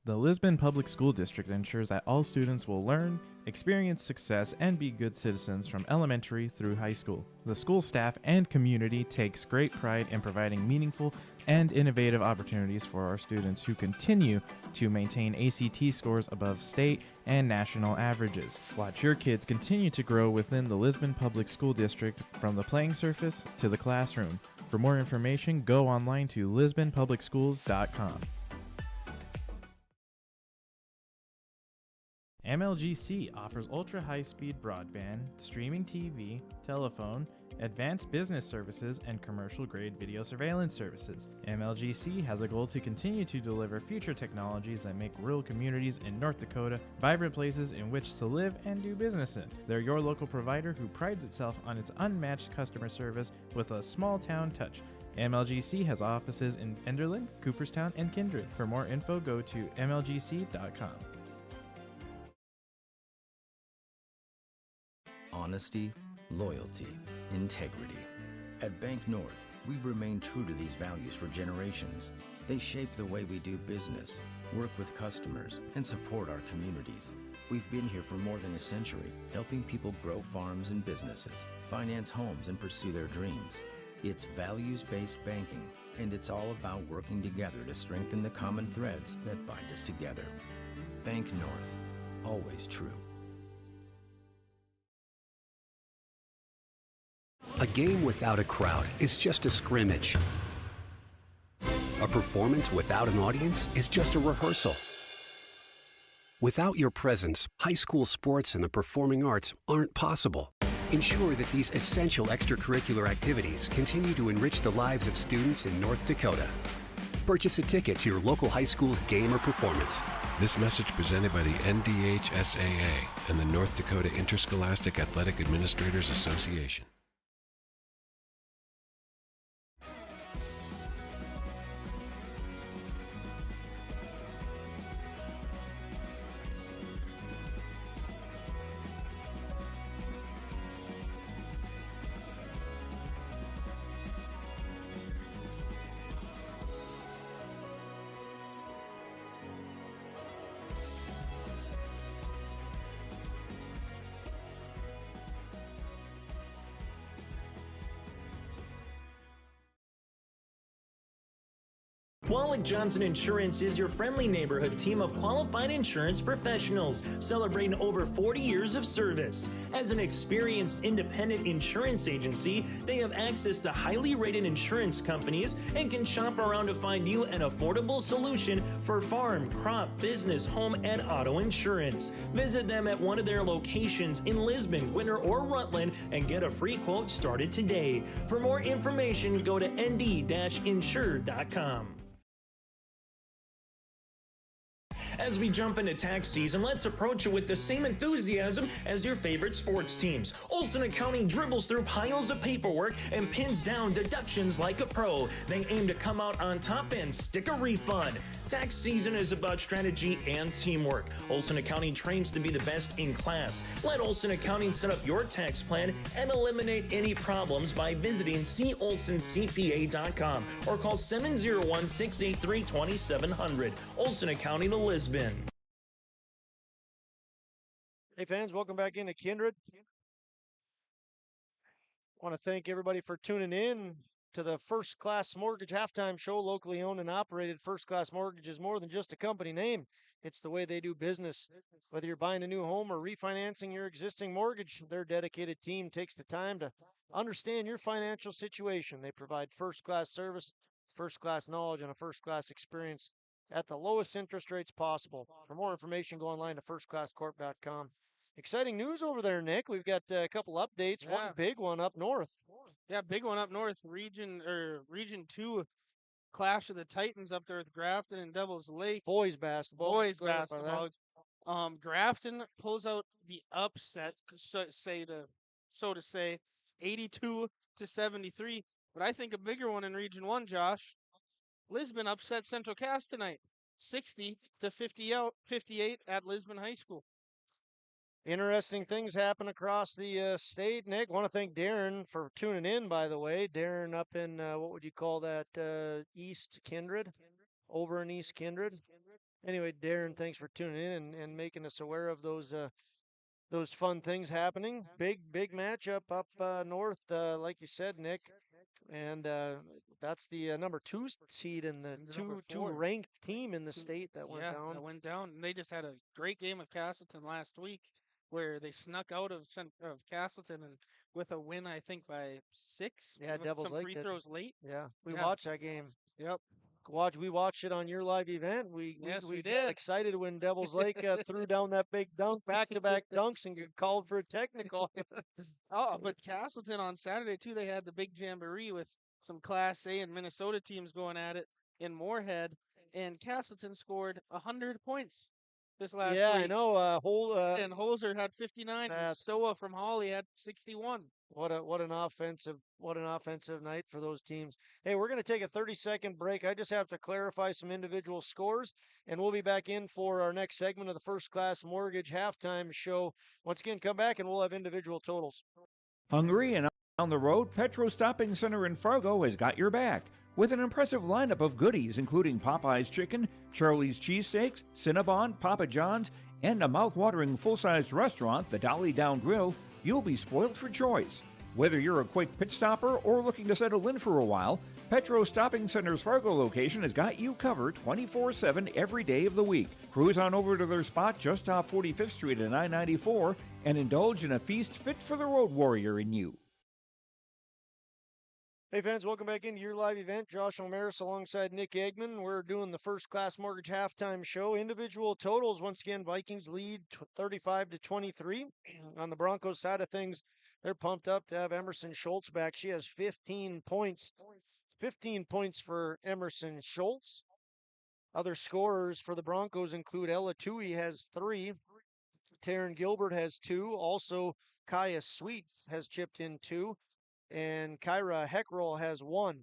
The Lisbon Public School District ensures that all students will learn, experience success, and be good citizens from elementary through high school. The school staff and community takes great pride in providing meaningful and innovative opportunities for our students who continue to maintain ACT scores above state and national averages. Watch your kids continue to grow within the Lisbon Public School District from the playing surface to the classroom. For more information, go online to lisbonpublicschools.com. MLGC offers ultra-high-speed broadband, streaming TV, telephone, advanced business services, and commercial-grade video surveillance services. MLGC has a goal to continue to deliver future technologies that make rural communities in North Dakota vibrant places in which to live and do business in. They're your local provider who prides itself on its unmatched customer service with a small-town touch. MLGC has offices in Enderlin, Cooperstown, and Kindred. For more info, go to mlgc.com.
Honesty, loyalty, integrity. At Bank North, we've remained true to these values for generations. They shape the way we do business, work with customers, and support our communities. We've been here for more than a century, helping people grow farms and businesses, finance homes, and pursue their dreams. It's values-based banking, and it's all about working together to strengthen the common threads that bind us together. Bank North, always true.
A game without a crowd is just a scrimmage. A performance without an audience is just a rehearsal. Without your presence, high school sports and the performing arts aren't possible. Ensure that these essential extracurricular activities continue to enrich the lives of students in North Dakota. Purchase a ticket to your local high school's game or performance.
This message presented by the NDHSAA and the North Dakota Interscholastic Athletic Administrators Association.
Wallach Johnson Insurance is your friendly neighborhood team of qualified insurance professionals celebrating over 40 years of service. As an experienced independent insurance agency, they have access to highly rated insurance companies and can shop around to find you an affordable solution for farm, crop, business, home, and auto insurance. Visit them at one of their locations in Lisbon, Winter, or Rutland and get a free quote started today. For more information, go to nd-insure.com. As we jump into tax season, let's approach it with the same enthusiasm as your favorite sports teams. Olson Accounting dribbles through piles of paperwork and pins down deductions like a pro. They aim to come out on top and stick a refund. Tax season is about strategy and teamwork. Olson Accounting trains to be the best in class. Let Olson Accounting set up your tax plan and eliminate any problems by visiting colsoncpa.com or call 701-683-2700. Olson Accounting of Lisbon.
Hey fans, welcome back into Kindred. Want to thank everybody for tuning in to the First Class Mortgage Halftime Show. Locally owned and operated, First Class Mortgage is more than just a company name. It's the way they do business. Whether you're buying a new home or refinancing your existing mortgage, their dedicated team takes the time to understand your financial situation. They provide first-class service, first-class knowledge, and a first-class experience at the lowest interest rates possible. For more information, go online to firstclasscorp.com. Exciting news over there, Nick. We've got a couple updates.
Yeah.
One big one up north.
Yeah, big one up north. Region 2 clash of the Titans up there with Grafton and Devil's Lake.
Boys basketball.
Boys
Let's clarify that.
basketball. Grafton pulls out the upset, so to say, 82-73. But I think a bigger one in Region 1, Josh. Lisbon upset Central Cass tonight, 60-58 at Lisbon High School.
Interesting things happen across the state. Nick, want to thank Darren for tuning in, by the way. Darren up in, what would you call that, East Kindred? Over in East Kindred. Anyway, Darren, thanks for tuning in and making us aware of those fun things happening. Big matchup up north, like you said, Nick, and that's the number 2 seed and the two ranked team in the state that went down.
That went down, and they just had a great game with Castleton last week, where they snuck out of Castleton and with a win, I think by 6.
Yeah,
with
Devils
some
Lake
free
did.
throws late.
Yeah, we
Yeah.
watched that game.
Yep.
We watched it on your live event. We
did.
got excited when Devils Lake threw down that big dunk, back-to-back dunks, and got called for a technical.
Oh, but Castleton on Saturday too, they had the big jamboree with some Class A and Minnesota teams going at it in Moorhead, and Castleton scored 100 points this last
Yeah,
week.
I know.
And Holzer had 59, and Stoa from Hawley had 61.
What an offensive night for those teams. Hey, we're going to take a 30-second break. I just have to clarify some individual scores, and we'll be back in for our next segment of the First Class Mortgage halftime show. Once again, come back and we'll have individual totals.
Hungry and on the road, Petro Stopping Center in Fargo has got your back with an impressive lineup of goodies, including Popeye's Chicken, Charlie's Cheesesteaks, Cinnabon, Papa John's, and a mouth-watering full-sized restaurant, the Dolly Down Grill. You'll be spoiled for choice. Whether you're a quick pit stopper or looking to settle in for a while, Petro Stopping Center's Fargo location has got you covered 24/7 every day of the week. Cruise on over to their spot just off 45th Street and I-94 and indulge in a feast fit for the road warrior in you.
Hey fans, welcome back into your live event. Josh Omaris alongside Nick Eggman. We're doing the First Class Mortgage halftime show. Individual totals, once again, Vikings lead 35-23. On the Broncos side of things, they're pumped up to have Emerson Schultz back. She has 15 points. 15 points for Emerson Schultz. Other scorers for the Broncos include Ella Tui has 3. Taryn Gilbert has 2. Also, Kaya Sweet has chipped in 2. And Kyra Heckroll has 1.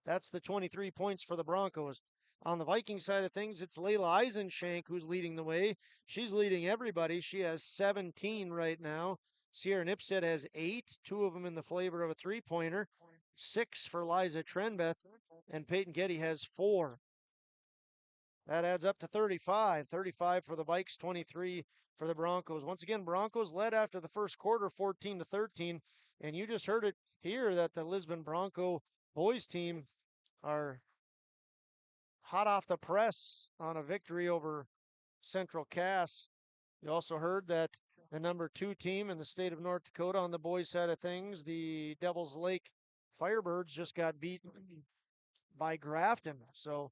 That's the 23 points for the Broncos. On the Viking side of things, it's Layla Eisenshank who's leading the way. She's leading everybody. She has 17 right now. Sierra Nipstead has 8, 2 of them in the flavor of a three-pointer. 6 for Liza Trenbeth, and Peyton Getty has 4. That adds up to 35. 35 for the Vikes, 23 for the Broncos. Once again, Broncos led after the first quarter, 14-13. And you just heard it here that the Lisbon Bronco boys team are hot off the press on a victory over Central Cass. You also heard that the number 2 team in the state of North Dakota on the boys side of things, the Devils Lake Firebirds, just got beaten by Grafton. So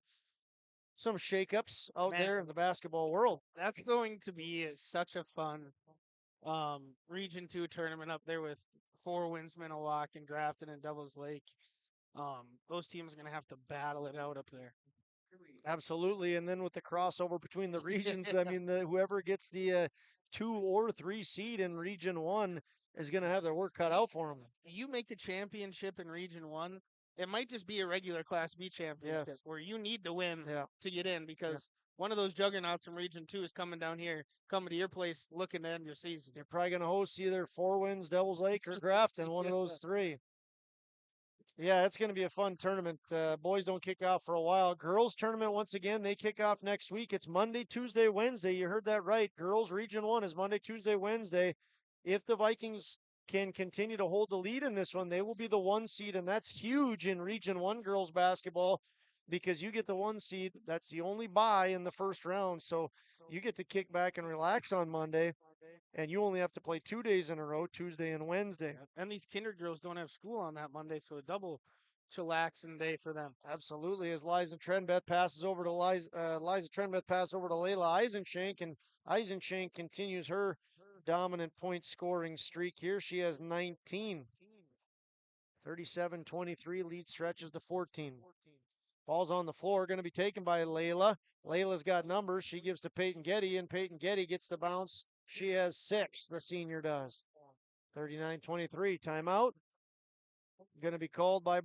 some shakeups out there in the basketball world.
That's going to be such a fun Region 2 tournament up there with 4 wins, Minnewaca, and Grafton and Devils Lake. Those teams are going to have to battle it out up there.
Absolutely. And then with the crossover between the regions, I mean, whoever gets the 2 or 3 seed in Region 1 is going to have their work cut out for them.
You make the championship in Region 1, it might just be a regular Class B championship where you need to win to get in because one of those juggernauts from Region 2 is coming down here, coming to your place, looking to end your season.
You're probably going to host either 4 Winds, Devils Lake, or Grafton, one of those 3. Yeah, it's going to be a fun tournament. Boys don't kick off for a while. Girls tournament, once again, they kick off next week. It's Monday, Tuesday, Wednesday. You heard that right. Girls Region 1 is Monday, Tuesday, Wednesday. If the Vikings can continue to hold the lead in this one, they will be the 1 seed, and that's huge in Region 1 girls basketball because you get the 1 seed. That's the only bye in the first round, so you get to kick back and relax on Monday. And you only have to play 2 days in a row, Tuesday and Wednesday.
And these Kindred girls don't have school on that Monday, so a double chillaxing day for them.
Absolutely. As Liza Trenbeth passes over to Liza Trenbeth passes over to Layla Eisenshank, and Eisenshank continues her dominant point scoring streak here. She has 19. 37-23, lead stretches to 14. Ball's on the floor, going to be taken by Layla. Layla's got numbers. She gives to Peyton Getty, and Peyton Getty gets the bounce. She has 6, the senior does. 39-23, timeout. Going to be called by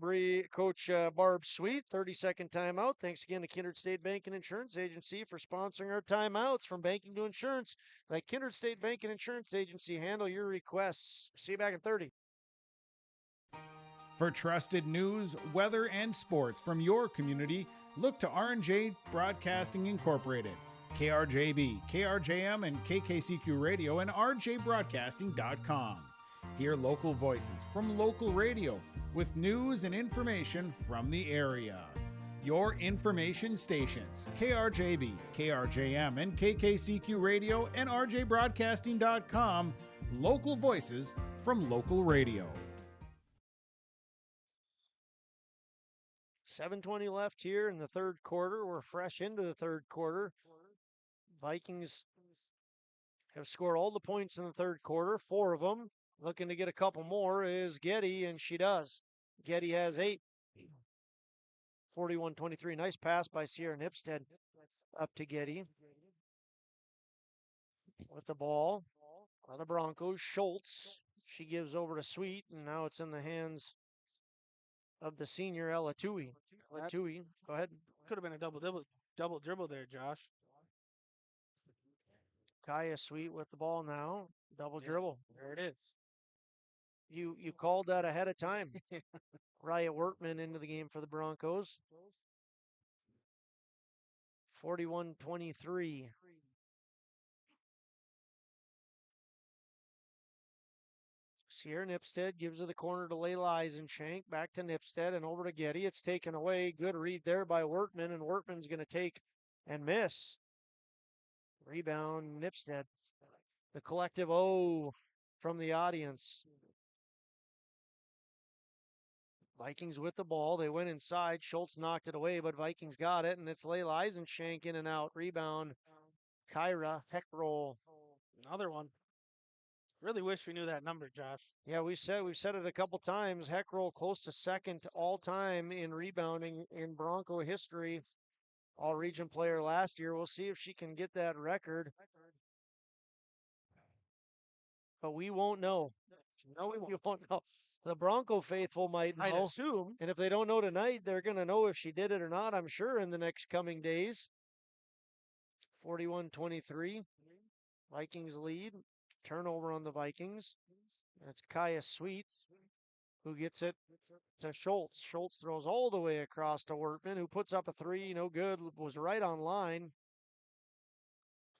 Coach Barb Sweet. 30-second timeout. Thanks again to Kindred State Bank and Insurance Agency for sponsoring our timeouts. From banking to insurance, let Kindred State Bank and Insurance Agency handle your requests. See you back in 30.
For trusted news, weather, and sports from your community, look to R&J Broadcasting Incorporated. KRJB, KRJM, and KKCQ Radio and rjbroadcasting.com. Hear local voices from local radio with news and information from the area. Your information stations, KRJB, KRJM, and KKCQ Radio and rjbroadcasting.com. Local voices from local radio.
7:20 left here in the third quarter. We're fresh into the third quarter. Vikings have scored all the points in the third quarter, 4 of them. Looking to get a couple more is Getty, and she does. Getty has 8. 41-23. Nice pass by Sierra Nipstead up to Getty. With the ball are the Broncos. Schultz. She gives over to Sweet, and now it's in the hands of the senior Ella Tui. Ella Tui, go ahead.
Could have been a double dribble there, Josh.
Kaya Sweet with the ball now. Double dribble.
There it is.
You called that ahead of time. Riot Workman into the game for the Broncos. 41-23. Sierra Nipstead gives her the corner to Layla Eisenshank. Back to Nipstead and over to Getty. It's taken away. Good read there by Workman, and Workman's going to take and miss. Rebound, Nipstead. The collective O from the audience. Vikings with the ball. They went inside. Schultz knocked it away, but Vikings got it, and it's Layla Eisenshank in and out. Rebound, Kyra Heckroll.
Another one. Really wish we knew that number, Josh.
Yeah, we've said it a couple times. Heckroll close to second all time in rebounding in Bronco history. All region player last year. We'll see if she can get that record. But we won't know.
No, we
won't know. The Bronco faithful might know.
I'd assume.
And if they don't know tonight, they're going to know if she did it or not, I'm sure, in the next coming days. 41-23. Vikings lead. Turnover on the Vikings. That's Kaya Sweet who gets it to Schultz. Schultz throws all the way across to Workman, who puts up a 3. No good. Was right on line,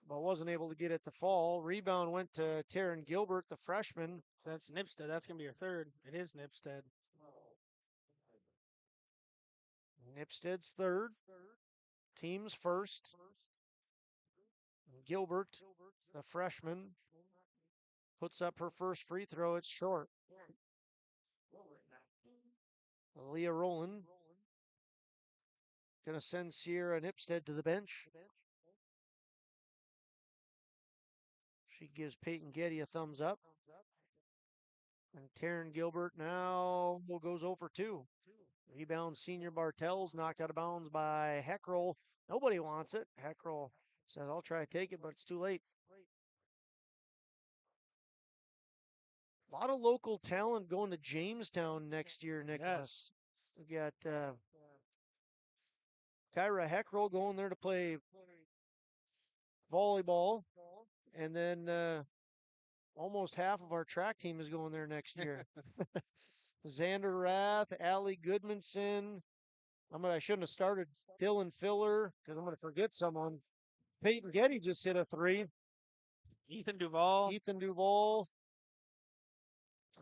but wasn't able to get it to fall. Rebound went to Taryn Gilbert, the freshman.
That's Nipstead. That's going to be your third. It is Nipstead.
Nipstead's third. Team's first. Gilbert, the freshman, puts up her first free throw. It's short. Leah Rowland going to send Sierra Nipstead to the bench. She gives Peyton Getty a thumbs up. And Taryn Gilbert now goes 0 for 2. Rebound, senior Bartels, knocked out of bounds by Heckroll. Nobody wants it. Heckroll says, I'll try to take it, but it's too late. A lot of local talent going to Jamestown next year, Nicholas. Yes. We got Kyra Heckroll going there to play volleyball. And then almost half of our track team is going there next year. Xander Rath, Allie Goodmanson. I shouldn't have started Dylan Filler because I'm going to forget someone. Peyton Getty just hit a 3.
Ethan Duval.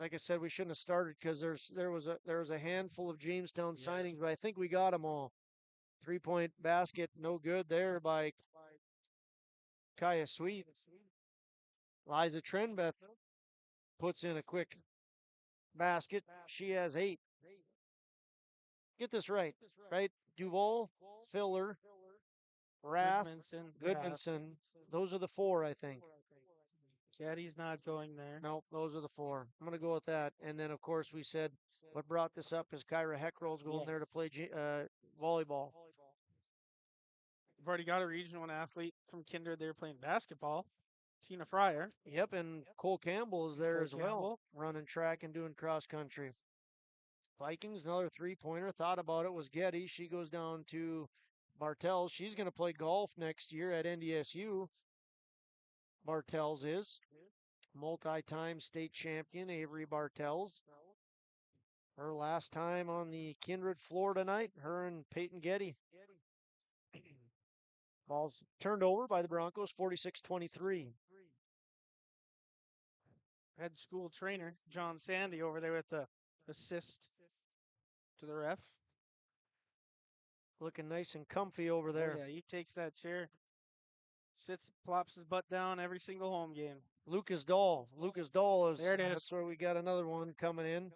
Like I said, we shouldn't have started because there was a handful of Jamestown signings, but I think we got them all. 3-point basket, no good there by Kaya Sweet. Liza Trenbeth puts in a quick basket. She has 8. Get this right? Duval, Filler, Rath, Goodmanson. Those are the 4, I think.
Caddy's not going there.
Nope, those are the 4. I'm going to go with that. And then, of course, we said what brought this up is Kyra Heckroll's going there to play volleyball.
We've already got a Region 1 athlete from Kindred there playing basketball. Tina Fryer.
Yep, and Cole Campbell is there as well, running track and doing cross country. Vikings, another 3-pointer. Thought about it, was Getty. She goes down to Bartels. She's going to play golf next year at NDSU. Bartels is. Multi-time state champion, Avery Bartels. Her last time on the Kindred floor tonight, her and Peyton Getty. Ball's turned over by the Broncos, 46-23.
Head school trainer, John Sandy, over there with the assist to the ref.
Looking nice and comfy over there.
Oh, yeah, he takes that chair, sits, plops his butt down every single home game.
Lucas Dahl. Lucas Dahl is,
there it is.
That's where we got another one coming in.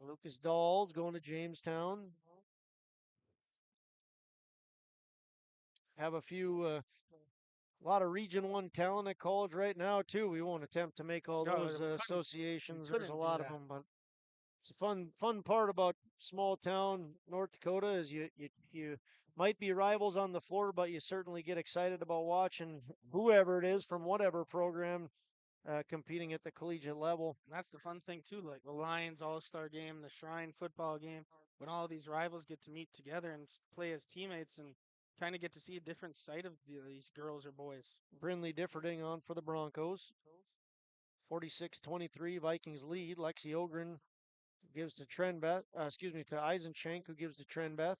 Lucas Dahl's going to Jamestown. Have a lot of Region 1 talent at college right now, too. We won't attempt to make all those associations. There's a lot of them, but it's a fun part about small town North Dakota is you might be rivals on the floor, but you certainly get excited about watching whoever it is from whatever program competing at the collegiate level.
And that's the fun thing too, like the Lions All-Star game, the Shrine football game, when all these rivals get to meet together and play as teammates and kind of get to see a different side of these girls or boys.
Brindley Differding on for the Broncos. 46-23, Vikings lead. Lexi Ogren gives to to Eisenchenk, who gives to Trenbeth.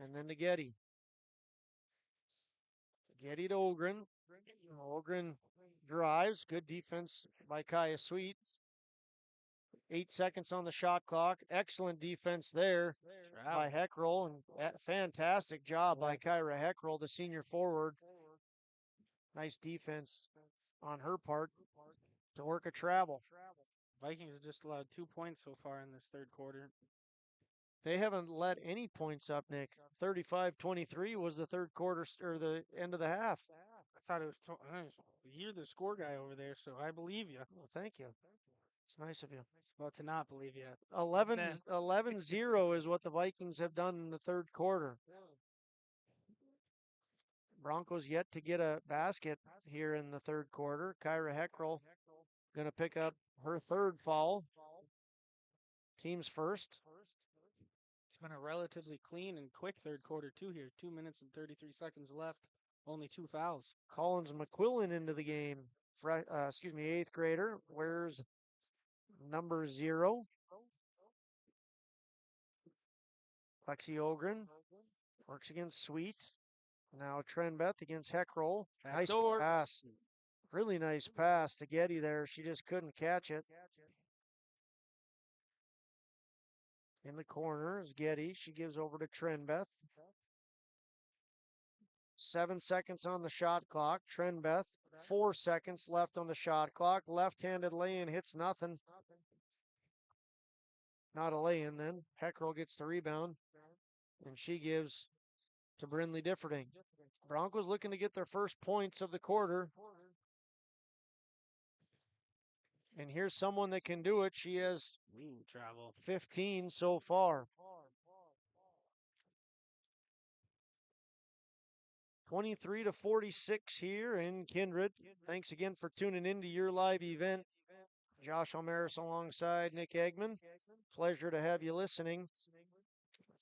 And then to Getty. Getty to Ogren. Ogren drives. Good defense by Kaya Sweet. 8 seconds on the shot clock. Excellent defense there by Heckroll. And fantastic job by Kyra Heckroll, the senior forward. Nice defense on her part to work a travel.
Vikings have just allowed 2 points so far in this third quarter.
They haven't let any points up, Nick. 35-23 was the third quarter, or the end of the half.
I thought it was. You're the score guy over there, so I believe you.
Well, thank you. It's nice of you.
Well, to not believe you.
11-0 is what the Vikings have done in the third quarter. Broncos yet to get a basket here in the third quarter. Kyra Heckroll going to pick up her third foul. Team's first.
It's been a relatively clean and quick third quarter, too, here. 2 minutes and 33 seconds left. Only 2 fouls.
Collins McQuillan into the game. Eighth grader. Wears number 0. Lexi Ogren works against Sweet. Now Trenbeth against Heckroll. Nice pass. Really nice pass to Getty there. She just couldn't catch it. In the corner is Getty. She gives over to Trenbeth. 7 seconds on the shot clock. Trenbeth, 4 seconds left on the shot clock. Left-handed lay-in hits nothing. Not a lay-in then. Heckroll gets the rebound. And she gives to Brindley Differding. Broncos looking to get their first points of the quarter. And here's someone that can do it. She has 15 so far. 23-46 here in Kindred. Thanks again for tuning in to your live event. Josh Almaris alongside Nick Eggman. Pleasure to have you listening.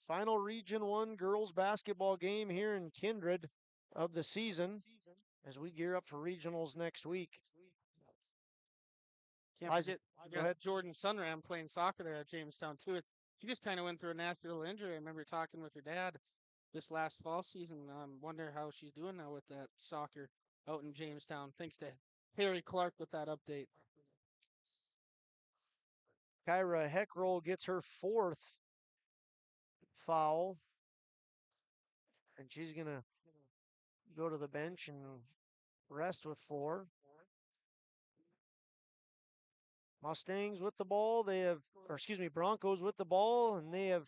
Final Region 1 girls basketball game here in Kindred of the season as we gear up for regionals next week.
Can't forget, go ahead. Jordan Sunram playing soccer there at Jamestown, too. He just kind of went through a nasty little injury. I remember talking with her dad this last fall season. Wonder how she's doing now with that soccer out in Jamestown. Thanks to Harry Clark with that update.
Kyra Heckroll gets her 4th foul. And she's going to go to the bench and rest with 4. Mustangs with the ball. Broncos with the ball, and they have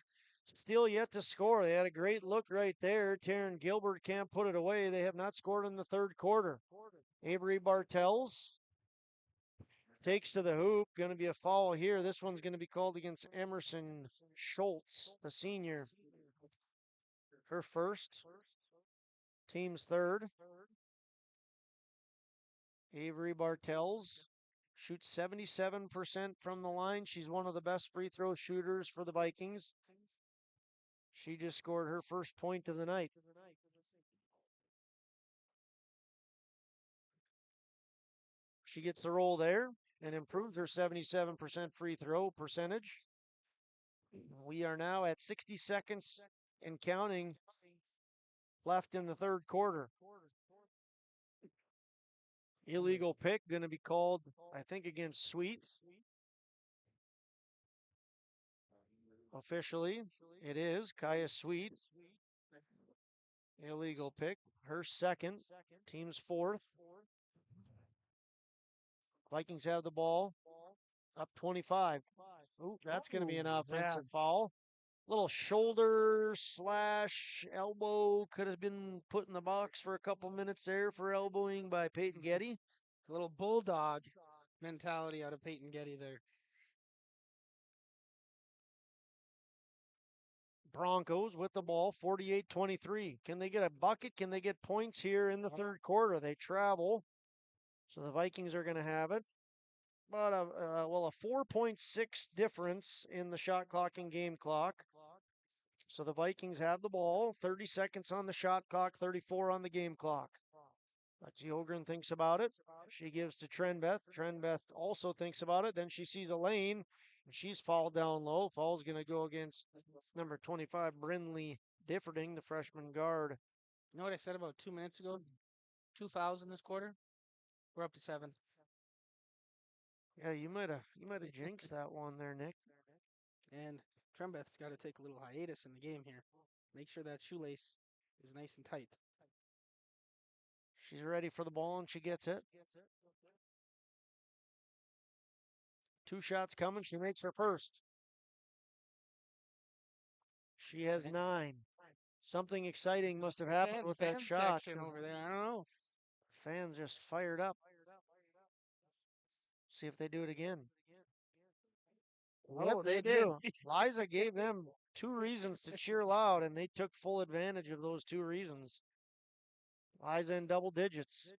still yet to score. They had a great look right there. Taryn Gilbert can't put it away. They have not scored in the third quarter. Avery Bartels takes to the hoop. Going to be a foul here. This one's going to be called against Emerson Schultz, the senior. Her first. Team's third. Avery Bartels shoots 77% from the line. She's one of the best free throw shooters for the Vikings. She just scored her first point of the night. She gets the roll there. and improved her 77% free throw percentage. We are now at 60 seconds and counting left in the third quarter. Illegal pick going to be called, I think, against Sweet. Officially, it is Kaya Sweet. Illegal pick. Her second. Team's fourth. Vikings have the ball. Up 25. Ooh, that's going to be an offensive foul. Little shoulder slash elbow could have been put in the box for a couple minutes there for elbowing by Peyton Getty.
A little bulldog mentality out of Peyton Getty there.
Broncos with the ball, 48-23. Can they get a bucket? Can they get points here in the third quarter? They travel, so the Vikings are going to have it. But a 4.6 difference in the shot clock and game clock. So the Vikings have the ball, 30 seconds on the shot clock, 34 on the game clock. Lexi Ogren thinks about it. She gives to Trenbeth. Trenbeth also thinks about it. Then she sees a lane, and she's fouled down low. Foul's going to go against number 25, Brinley Differding, the freshman guard.
You know what I said about 2 minutes ago? 2 fouls in this quarter. We're up to 7.
Yeah, you might have jinxed that one there, Nick.
And Trembeth's got to take a little hiatus in the game here. Make sure that shoelace is nice and tight.
She's ready for the ball, and she gets it. 2 shots coming. She makes her first. She has 9. Something exciting must have happened with that shot.
Section over there. I don't know.
Fans just fired up. See if they do it again.
Yep, they did.
Liza gave them 2 reasons to cheer loud, and they took full advantage of those 2 reasons. Liza in double digits.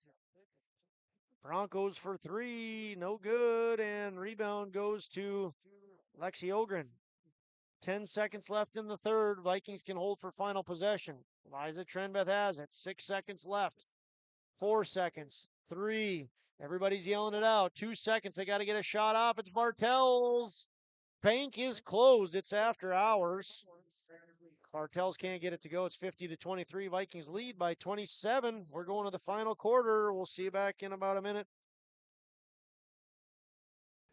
Broncos for 3, no good, and rebound goes to Lexi Ogren. 10 seconds left in the third. Vikings can hold for final possession. Liza Trenbeth has it. 6 seconds left. 4 seconds. 3. Everybody's yelling it out. 2 seconds. They got to get a shot off. It's Bartels. Bank is closed. It's after hours. Bartels can't get it to go. It's 50-23. Vikings lead by 27. We're going to the final quarter. We'll see you back in about a minute.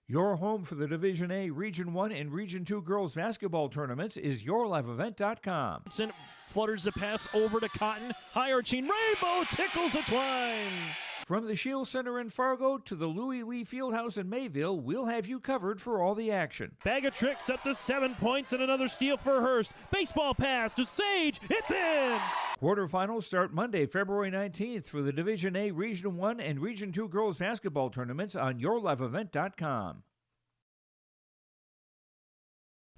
Your home for the Division A, Region 1, and Region 2 girls basketball tournaments is yourliveevent.com.
Flutters the pass over to Cotton. High arching rainbow tickles a twine.
From the Shield Center in Fargo to the Louis Lee Fieldhouse in Mayville, we'll have you covered for all the action.
Bag of tricks up to 7 points and another steal for Hurst. Baseball pass to Sage. It's in.
Quarterfinals start Monday, February 19th for the Division A, Region 1, and Region 2 girls basketball tournaments on yourliveevent.com.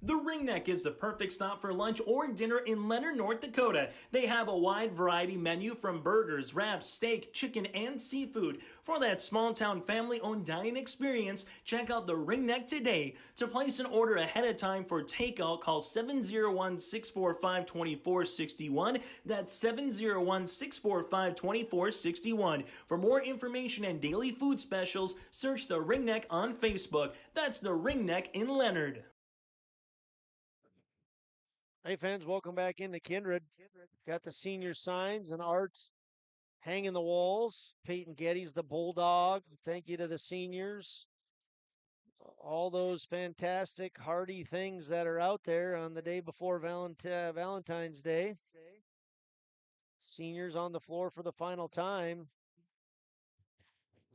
The Ringneck is the perfect stop for lunch or dinner in Leonard, North Dakota. They have a wide variety menu from burgers, wraps, steak, chicken, and seafood. For that small-town family-owned dining experience, check out the Ringneck today. To place an order ahead of time for takeout, call 701-645-2461. That's 701-645-2461. For more information and daily food specials, search the Ringneck on Facebook. That's the Ringneck in Leonard.
Hey fans, welcome back into Kindred. Got the senior signs and art hanging the walls. Peyton Getty's the Bulldog. Thank you to the seniors. All those fantastic, hearty things that are out there on the day before Valentine's Day. Seniors on the floor for the final time.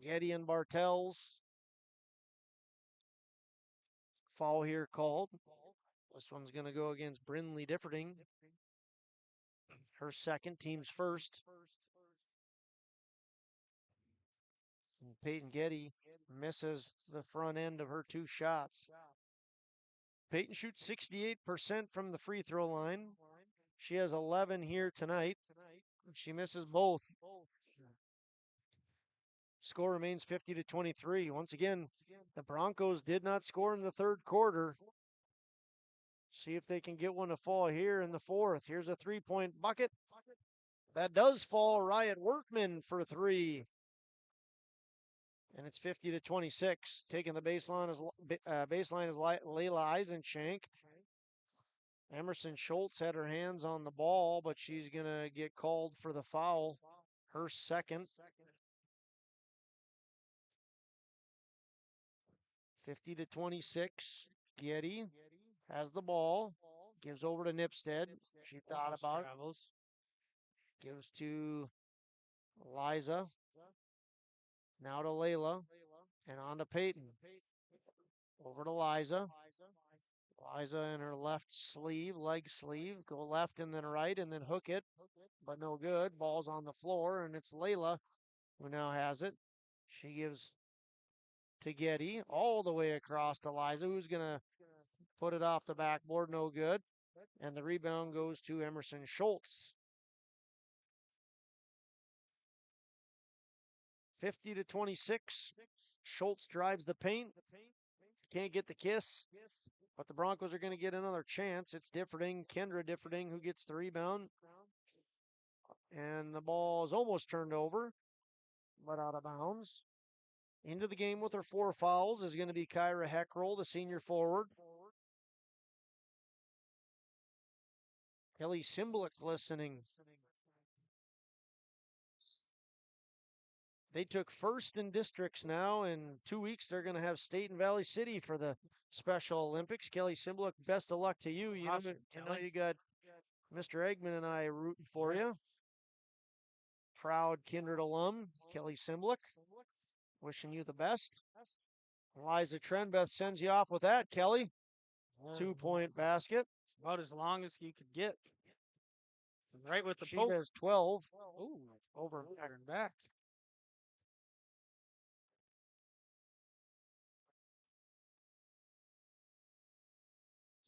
Getty and Bartels. Foul here called. This one's going to go against Brinley Differding. Her second, team's first. And Peyton Getty misses the front end of her 2 shots. Peyton shoots 68% from the free throw line. She has 11 here tonight. She misses both. Score remains 50-23. Once again, the Broncos did not score in the third quarter. See if they can get one to fall here in the fourth. Here's a 3-point bucket. That does fall. Riot Workman for 3. And it's 50 to 26. Taking the baseline is Layla Eisenshank. Emerson Schultz had her hands on the ball, but she's going to get called for the foul. Her second. 50 to 26. Getty has the ball. Gives over to Nipstead. She thought about it. Gives to Liza. Now to Layla. And on to Peyton. Over to Liza. Liza in her left sleeve, leg sleeve. Go left and then right and then hook it. But no good. Ball's on the floor, and it's Layla who now has it. She gives to Getty all the way across to Liza, who's going to put it off the backboard. No good. And the rebound goes to Emerson Schultz. 50 to 26. Schultz drives the paint. Can't get the kiss. But the Broncos are going to get another chance. It's Kindred Differding, who gets the rebound. And the ball is almost turned over, but out of bounds. Into the game with her 4 fouls is going to be Kyra Heckroll, the senior forward. Kelly Simbulik listening. They took first in districts now. In 2 weeks, they're going to have State and Valley City for the Special Olympics. Kelly Simbulik, best of luck to you. You know you got Mr. Eggman and I rooting for you. Proud Kindred alum, Kelly Simbulik. Wishing you the best. Liza Trenbeth sends you off with that, Kelly. 2-point basket.
About as long as you could get. Right with the
She
poke.
has 12.
Ooh,
over
and back.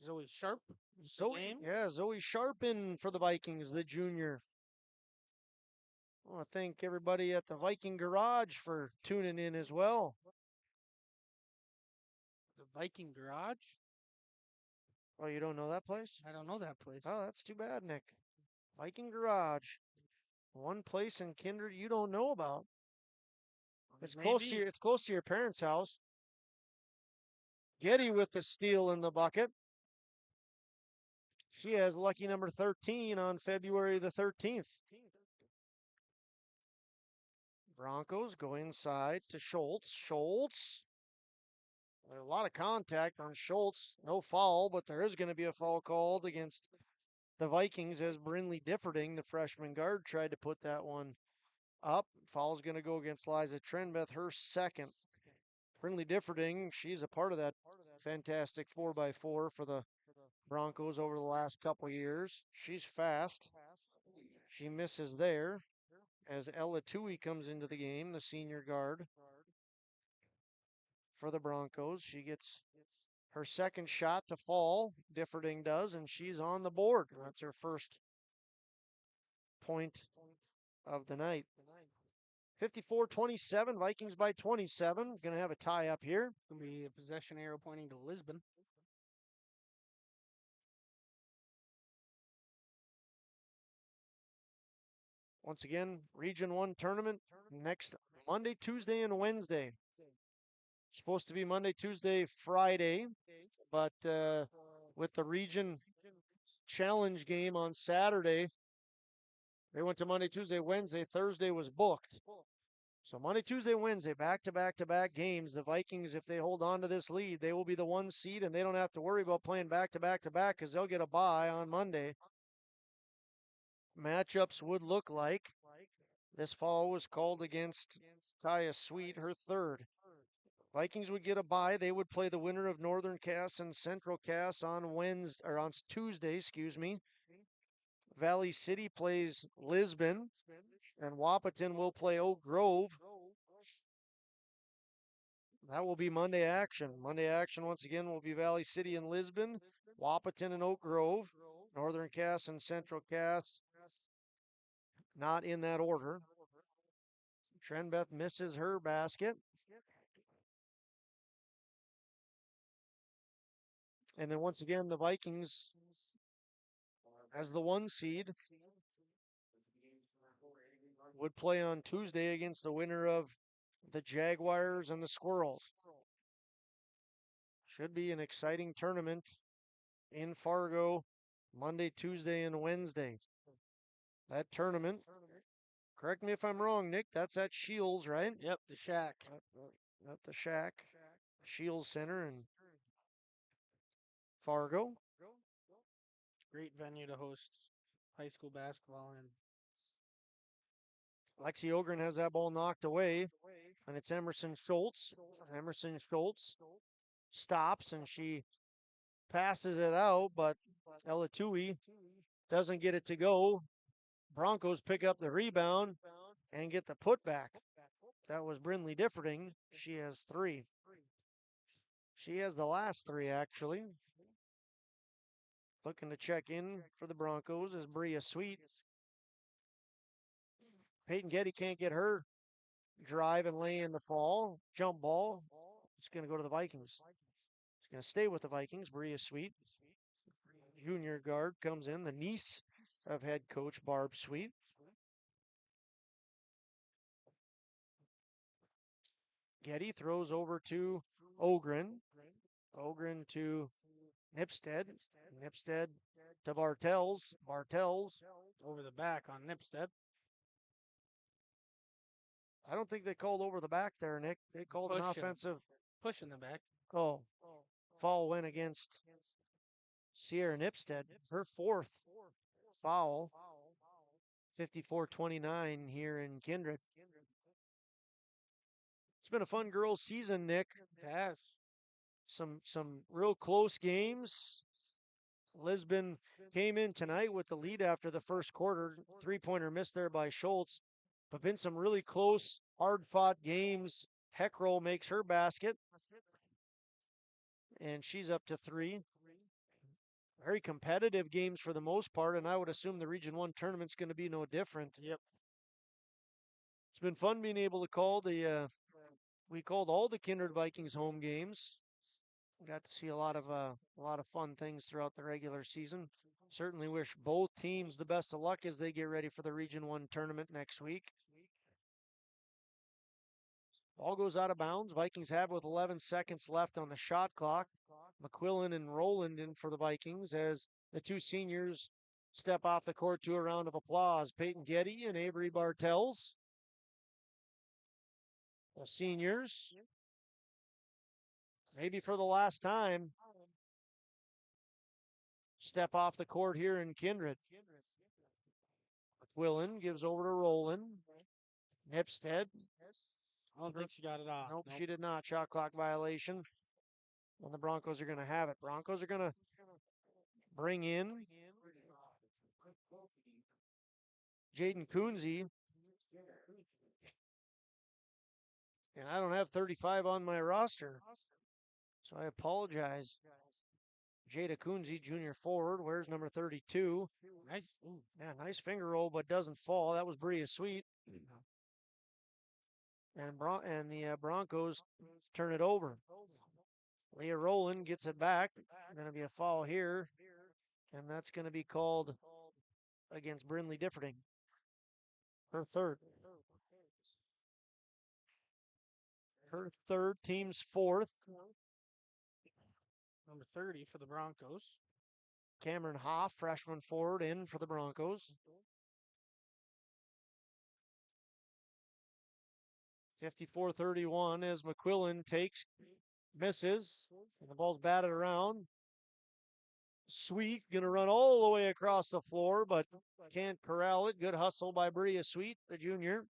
Zoe Sharp.
Zoe Sharp in for the Vikings, the junior. I want to thank everybody at the Viking Garage for tuning in as well.
The Viking Garage?
Oh, you don't know that place?
I don't know that place.
Oh, that's too bad, Nick. Viking Garage. One place in Kindred you don't know about. It's close to your parents' house. Getty with the steal in the bucket. She has lucky number 13 on February the 13th. Broncos go inside to Schultz. Schultz. There's a lot of contact on Schultz. No foul, but there is going to be a foul called against the Vikings as Brinley Differding, the freshman guard, tried to put that one up. Foul's going to go against Liza Trenbeth, her second. Brinley Differding, she's a part of that fantastic 4x4 for the Broncos over the last couple years. She's fast. She misses there as Ella Tui comes into the game, the senior guard for the Broncos. She gets her second shot to fall. Differding does, and she's on the board. That's her first point of the night. 54-27, Vikings by 27. Going to have a tie up here.
Going to be a possession arrow pointing to Lisbon.
Once again, Region 1 tournament next Monday, Tuesday, and Wednesday. Supposed to be Monday, Tuesday, Friday, but with the Region Challenge game on Saturday, they went to Monday, Tuesday, Wednesday. Thursday was booked. So Monday, Tuesday, Wednesday, back-to-back-to-back games. The Vikings, if they hold on to this lead, they will be the 1 seed, and they don't have to worry about playing back-to-back-to-back because they'll get a bye on Monday. Matchups would look like this foul was called against Kaya Sweet, her third. Vikings would get a bye. They would play the winner of Northern Cass and Central Cass on Tuesday, Valley City plays Lisbon, and Wahpeton will play Oak Grove. That will be Monday action. Monday action, once again, will be Valley City and Lisbon, Wahpeton and Oak Grove, Northern Cass and Central Cass. Not in that order. Trenbeth misses her basket. And then once again, the Vikings, as the 1 seed, would play on Tuesday against the winner of the Jaguars and the Squirrels. Should be an exciting tournament in Fargo Monday, Tuesday, and Wednesday. That tournament, correct me if I'm wrong, Nick, that's at Shields, right?
Yep, the Shack.
At the Shack, Shields Center in Fargo.
Great venue to host high school basketball in.
Lexi Ogren has that ball knocked away, and it's Emerson Schultz. Emerson Schultz stops, and she passes it out, but Ella Tui doesn't get it to go. Broncos pick up the rebound and get the putback. That was Brindley Differding. She has 3. She has the last 3, actually. Looking to check in for the Broncos is Bria Sweet. Peyton Getty can't get her drive and lay in the fall. Jump ball. It's going to go to the Vikings. It's going to stay with the Vikings. Bria Sweet, junior guard, comes in. The niece of head coach Barb Sweet. Getty throws over to Ogren. Ogren to Nipstead. Nipstead to Bartels. Bartels
over the back on Nipstead.
I don't think they called over the back there, Nick. They called an offensive.
Push in the back.
Oh, foul went against Sierra Nipstead. Her 4th foul. 54-29 here in Kindred. It's been a fun girls' season, Nick.
It has.
Some real close games. Lisbon came in tonight with the lead after the first quarter. 3-pointer missed there by Schultz. But been some really close, hard-fought games. Heckroll makes her basket. And she's up to 3. Very competitive games for the most part, and I would assume the Region 1 tournament's going to be no different.
Yep.
It's been fun being able to call we called all the Kindred Vikings home games. Got to see a lot of fun things throughout the regular season. Certainly wish both teams the best of luck as they get ready for the Region 1 tournament next week. Ball goes out of bounds. Vikings have with 11 seconds left on the shot clock. McQuillan and Rowland in for the Vikings as the 2 seniors step off the court to a round of applause. Peyton Getty and Avery Bartels. The seniors, maybe for the last time, step off the court here in Kindred. McQuillan gives over to Rowland. Nipstead.
I don't think she got it off.
Nope, she did not. Shot clock violation. And the Broncos are going to have it. Broncos are going to bring in Jaden Coonsey. And I don't have 35 on my roster, so I apologize. Jada Coonsey, junior forward, wears number 32.
Nice.
Yeah, nice finger roll, but doesn't fall. That was Bria Sweet. And the Broncos turn it over. Leah Rowland gets it back. Going to be a foul here, and that's going to be called against Brindley Differding. Her 3rd. Her 3rd, team's 4th.
Number 30 for the Broncos.
Cameron Hoff, freshman forward, in for the Broncos. 54-31 as McQuillan misses, and the ball's batted around. Sweet going to run all the way across the floor, but can't corral it. Good hustle by Bria Sweet, the junior.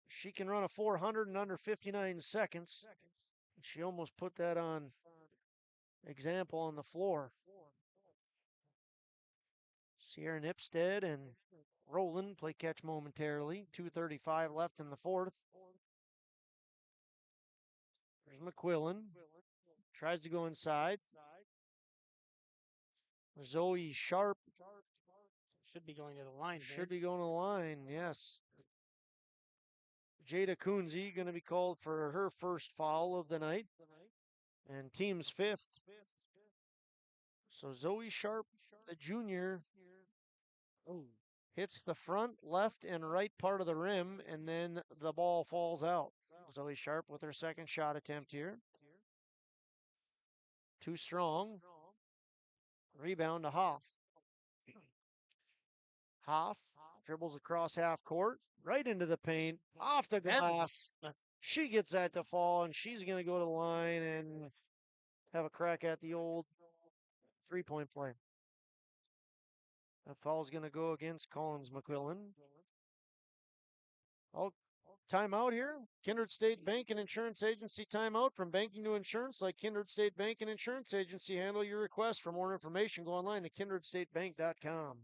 She can run a 400 in under 59 seconds. She almost put that on example on the floor. Sierra Nipstead and Rowland play catch momentarily. 2:35 left in the 4th. There's McQuillan. Tries to go inside. Zoe Sharp.
Should be going to the line.
Should be going to the line, yes. Jada Coonsey going to be called for her 1st foul of the night. And team's 5th. So Zoe Sharp, the junior, hits the front, left, and right part of the rim, and then the ball falls out. Zoe Sharp with her second shot attempt here. Too strong. Rebound to Hoff. Hoff dribbles across half court, right into the paint, off the glass. She gets that to fall, and she's going to go to the line and have a crack at the old three-point play. That foul's going to go against Collins McQuillan. Oh, timeout here. Kindred State Bank and Insurance Agency timeout. From banking to insurance, like Kindred State Bank and Insurance Agency, handle your request. For more information, go online to kindredstatebank.com.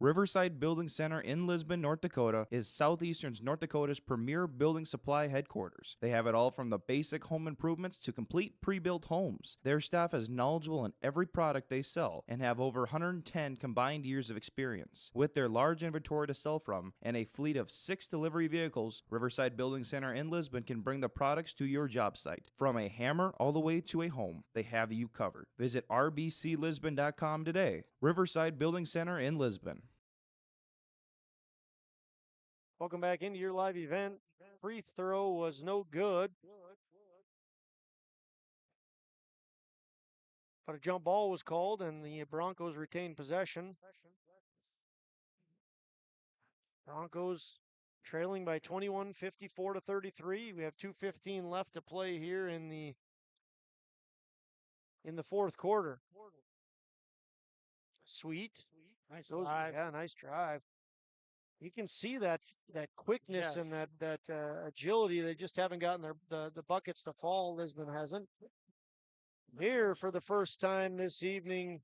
Riverside Building Center in Lisbon, North Dakota is Southeastern North Dakota's premier building supply headquarters. They have it all from the basic home improvements to complete pre-built homes. Their staff is knowledgeable in every product they sell and have over 110 combined years of experience. With their large inventory to sell from and a fleet of 6 delivery vehicles, Riverside Building Center in Lisbon can bring the products to your job site. From a hammer all the way to a home, they have you covered. Visit rbclisbon.com today. Riverside Building Center in Lisbon.
Welcome back into your live event. Free throw was no good, but a jump ball was called, and the Broncos retained possession. Broncos trailing by 21, 54-33. We have 2:15 left to play here in the fourth quarter. Sweet.
Nice drive.
Yeah, nice drive. You can see that quickness and that agility. They just haven't gotten the buckets to fall. Lisbon hasn't. Here for the first time this evening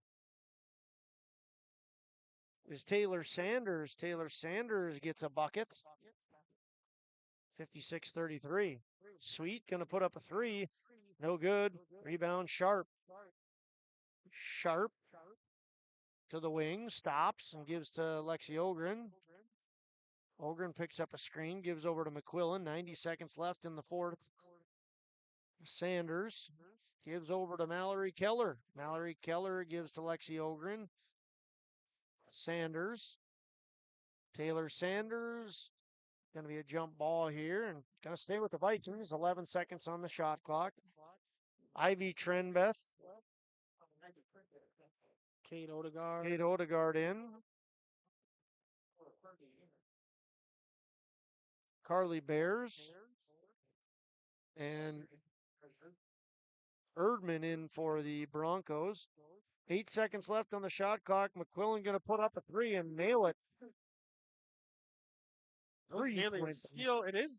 is Taylor Sanders. Taylor Sanders gets a bucket. 56-33. Sweet going to put up a three. No good. Rebound Sharp. Sharp to the wing. Stops and gives to Lexi Ogren. Ogren picks up a screen, gives over to McQuillan. 90 seconds left in the fourth. Sanders gives over to Mallory Keller. Mallory Keller gives to Lexi Ogren. Sanders. Taylor Sanders. Going to be a jump ball here and going to stay with the Vikings. 11 seconds on the shot clock. Ivy Trenbeth.
Kate Odegaard.
Kate Odegaard in. Carly Bears. And Erdman in for the Broncos. 8 seconds left on the shot clock. McQuillan going to put up a three and nail it.
Steal, it is.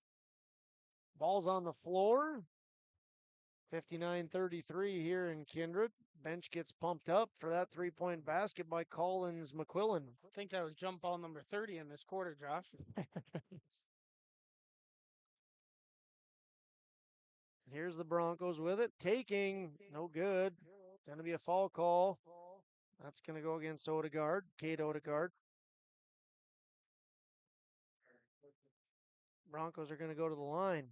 Ball's on the floor. 59-33 here in Kindred. Bench gets pumped up for that three-point basket by Collins McQuillan.
I think that was jump ball number 30 in this quarter, Josh.
Here's the Broncos with it. Taking. No good. Going to be a foul call. That's going to go against Odegaard. Kate Odegaard. Broncos are going to go to the line.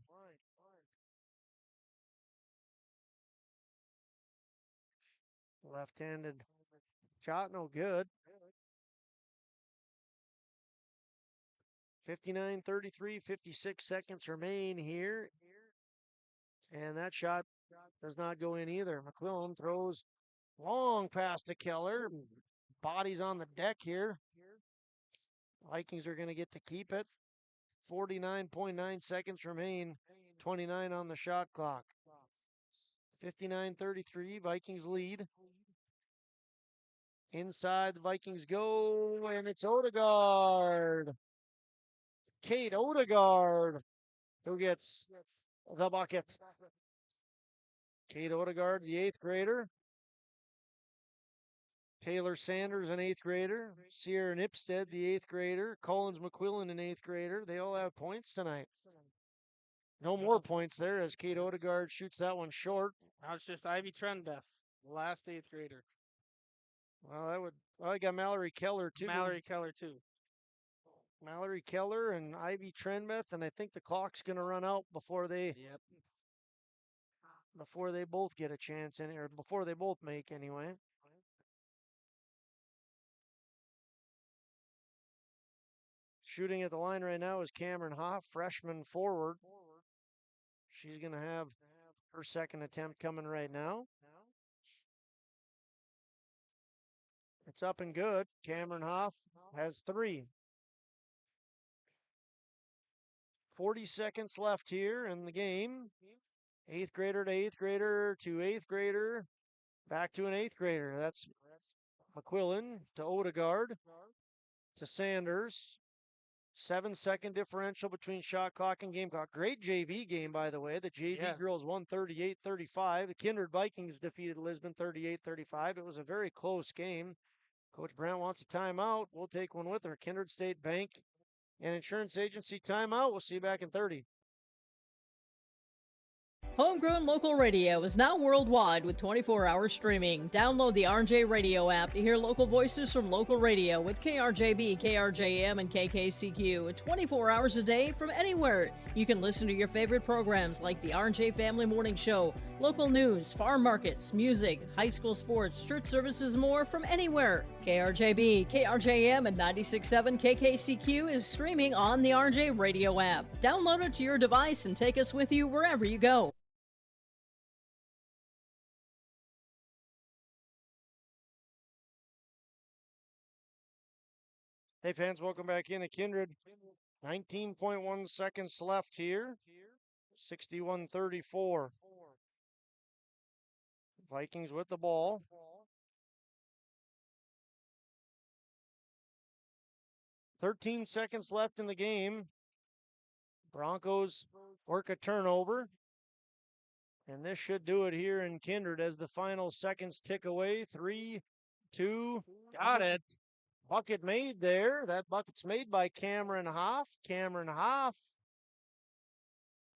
Left-handed shot, no good. 59-33, 56 seconds remain here. And that shot does not go in either. McQuillan throws long pass to Keller. Body's on the deck here. Vikings are going to get to keep it. 49.9 seconds remain. 29 on the shot clock. 59-33, Vikings lead. Inside, the Vikings go, and it's Odegaard. Kate Odegaard, who gets the bucket. Kate Odegaard, the 8th grader. Taylor Sanders, an 8th grader. Sierra Nipstead, the 8th grader. Collins McQuillan, an 8th grader. They all have points tonight. No more points there as Kate Odegaard shoots that one short.
Now it's just Ivy Trenbeth, the last 8th grader.
Well, I got Mallory Keller, too.
Mallory Keller, too.
Mallory Keller and Ivy Trenbeth, and I think the clock's going to run out before they both get a chance in here, before they both make anyway. Shooting at the line right now is Cameron Hoff, freshman forward. She's going to have her second attempt coming right now. It's up and good. Cameron Hoff has 3. 40 seconds left here in the game. 8th grader to 8th grader to 8th grader. Back to an 8th grader. That's McQuillan to Odegaard to Sanders. 7-second differential between shot clock and game clock. Great JV game, by the way. The JV girls won 38-35. The Kindred Vikings defeated Lisbon 38-35. It was a very close game. Coach Brandt wants a timeout. We'll take one with her. Kindred State Bank and Insurance Agency timeout. We'll see you back in 30.
Homegrown local radio is now worldwide with 24-hour streaming. Download the RJ Radio app to hear local voices from local radio with KRJB, KRJM, and KKCQ 24 hours a day from anywhere. You can listen to your favorite programs like the RJ Family Morning Show, local news, farm markets, music, high school sports, church services, more from anywhere. KRJB, KRJM, and 96.7 KKCQ is streaming on the RJ Radio app. Download it to your device and take us with you wherever you go.
Hey fans, welcome back in to Kindred. 19.1 seconds left here. 61-34. Vikings with the ball. "13 seconds left in the game. Broncos work a turnover. And this should do it here in Kindred as the final seconds tick away. 3, 2, got it. Bucket made there. That bucket's made by Cameron Hoff. Cameron Hoff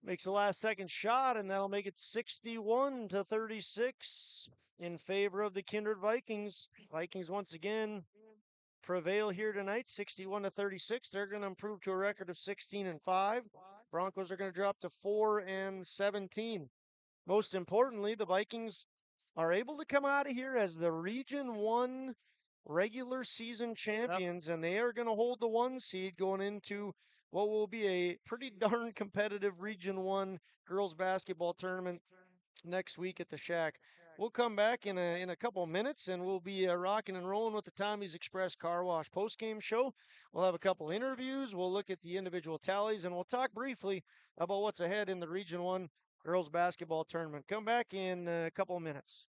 makes the last second shot, and that'll make it 61-36 in favor of the Kindred Vikings. Vikings once again prevail here tonight, 61-36. They're going to improve to a record of 16-5. Broncos are going to drop to 4-17. Most importantly, the Vikings are able to come out of here as the Region 1 regular season champions, and they are going to hold the 1 seed going into what will be a pretty darn competitive Region 1 girls basketball tournament next week at the Shack. We'll come back in a couple of minutes, and we'll be rocking and rolling with the Tommy's Express Car Wash postgame show. We'll have a couple interviews. We'll look at the individual tallies, and we'll talk briefly about what's ahead in the Region 1 girls basketball tournament. Come back in a couple of minutes.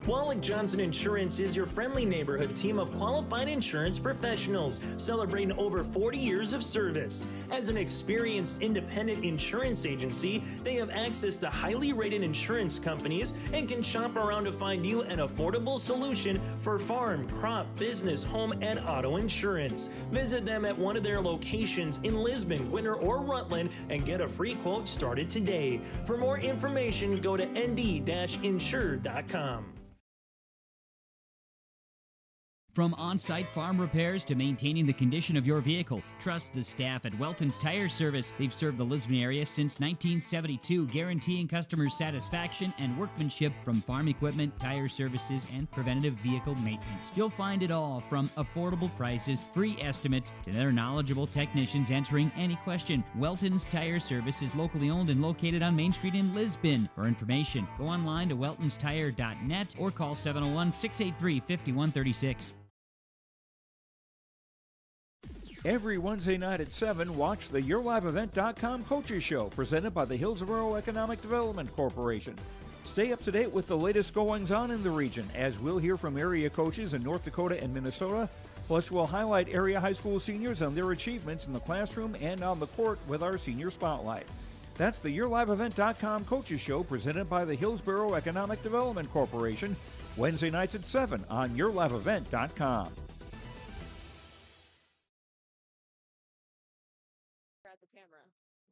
Wallach Johnson Insurance is your friendly neighborhood team of qualified insurance professionals celebrating over 40 years of service. As an experienced independent insurance agency, they have access to highly rated insurance companies and can shop around to find you an affordable solution for farm, crop, business, home, and auto insurance. Visit them at one of their locations in Lisbon, Winter, or Rutland and get a free quote started today. For more information, go to nd-insure.com.
From on-site farm repairs to maintaining the condition of your vehicle, trust the staff at Welton's Tire Service. They've served the Lisbon area since 1972, guaranteeing customers satisfaction and workmanship from farm equipment, tire services, and preventative vehicle maintenance. You'll find it all from affordable prices, free estimates, to their knowledgeable technicians answering any question. Welton's Tire Service is locally owned and located on Main Street in Lisbon. For information, go online to weltonstire.net or call 701-683-5136.
Every Wednesday night at 7, watch the YourLiveEvent.com Coaches Show, presented by the Hillsborough Economic Development Corporation. Stay up to date with the latest goings-on in the region, as we'll hear from area coaches in North Dakota and Minnesota. Plus, we'll highlight area high school seniors and their achievements in the classroom and on the court with our Senior Spotlight. That's the YourLiveEvent.com Coaches Show, presented by the Hillsborough Economic Development Corporation, Wednesday nights at 7 on YourLiveEvent.com.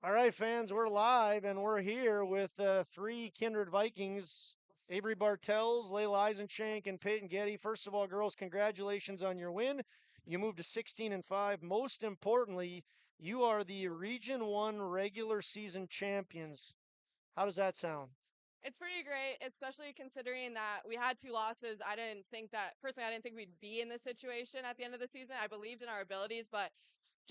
All right, fans, we're live, and we're here with three Kindred Vikings, Avery Bartels, Layla Eisenshank, and Peyton Getty. First of all, girls, congratulations on your win. You moved to 16-5. Most importantly, you are the Region 1 regular season champions. How does that sound?
It's pretty great, especially considering that we had 2 losses. I didn't think we'd be in this situation at the end of the season. I believed in our abilities, but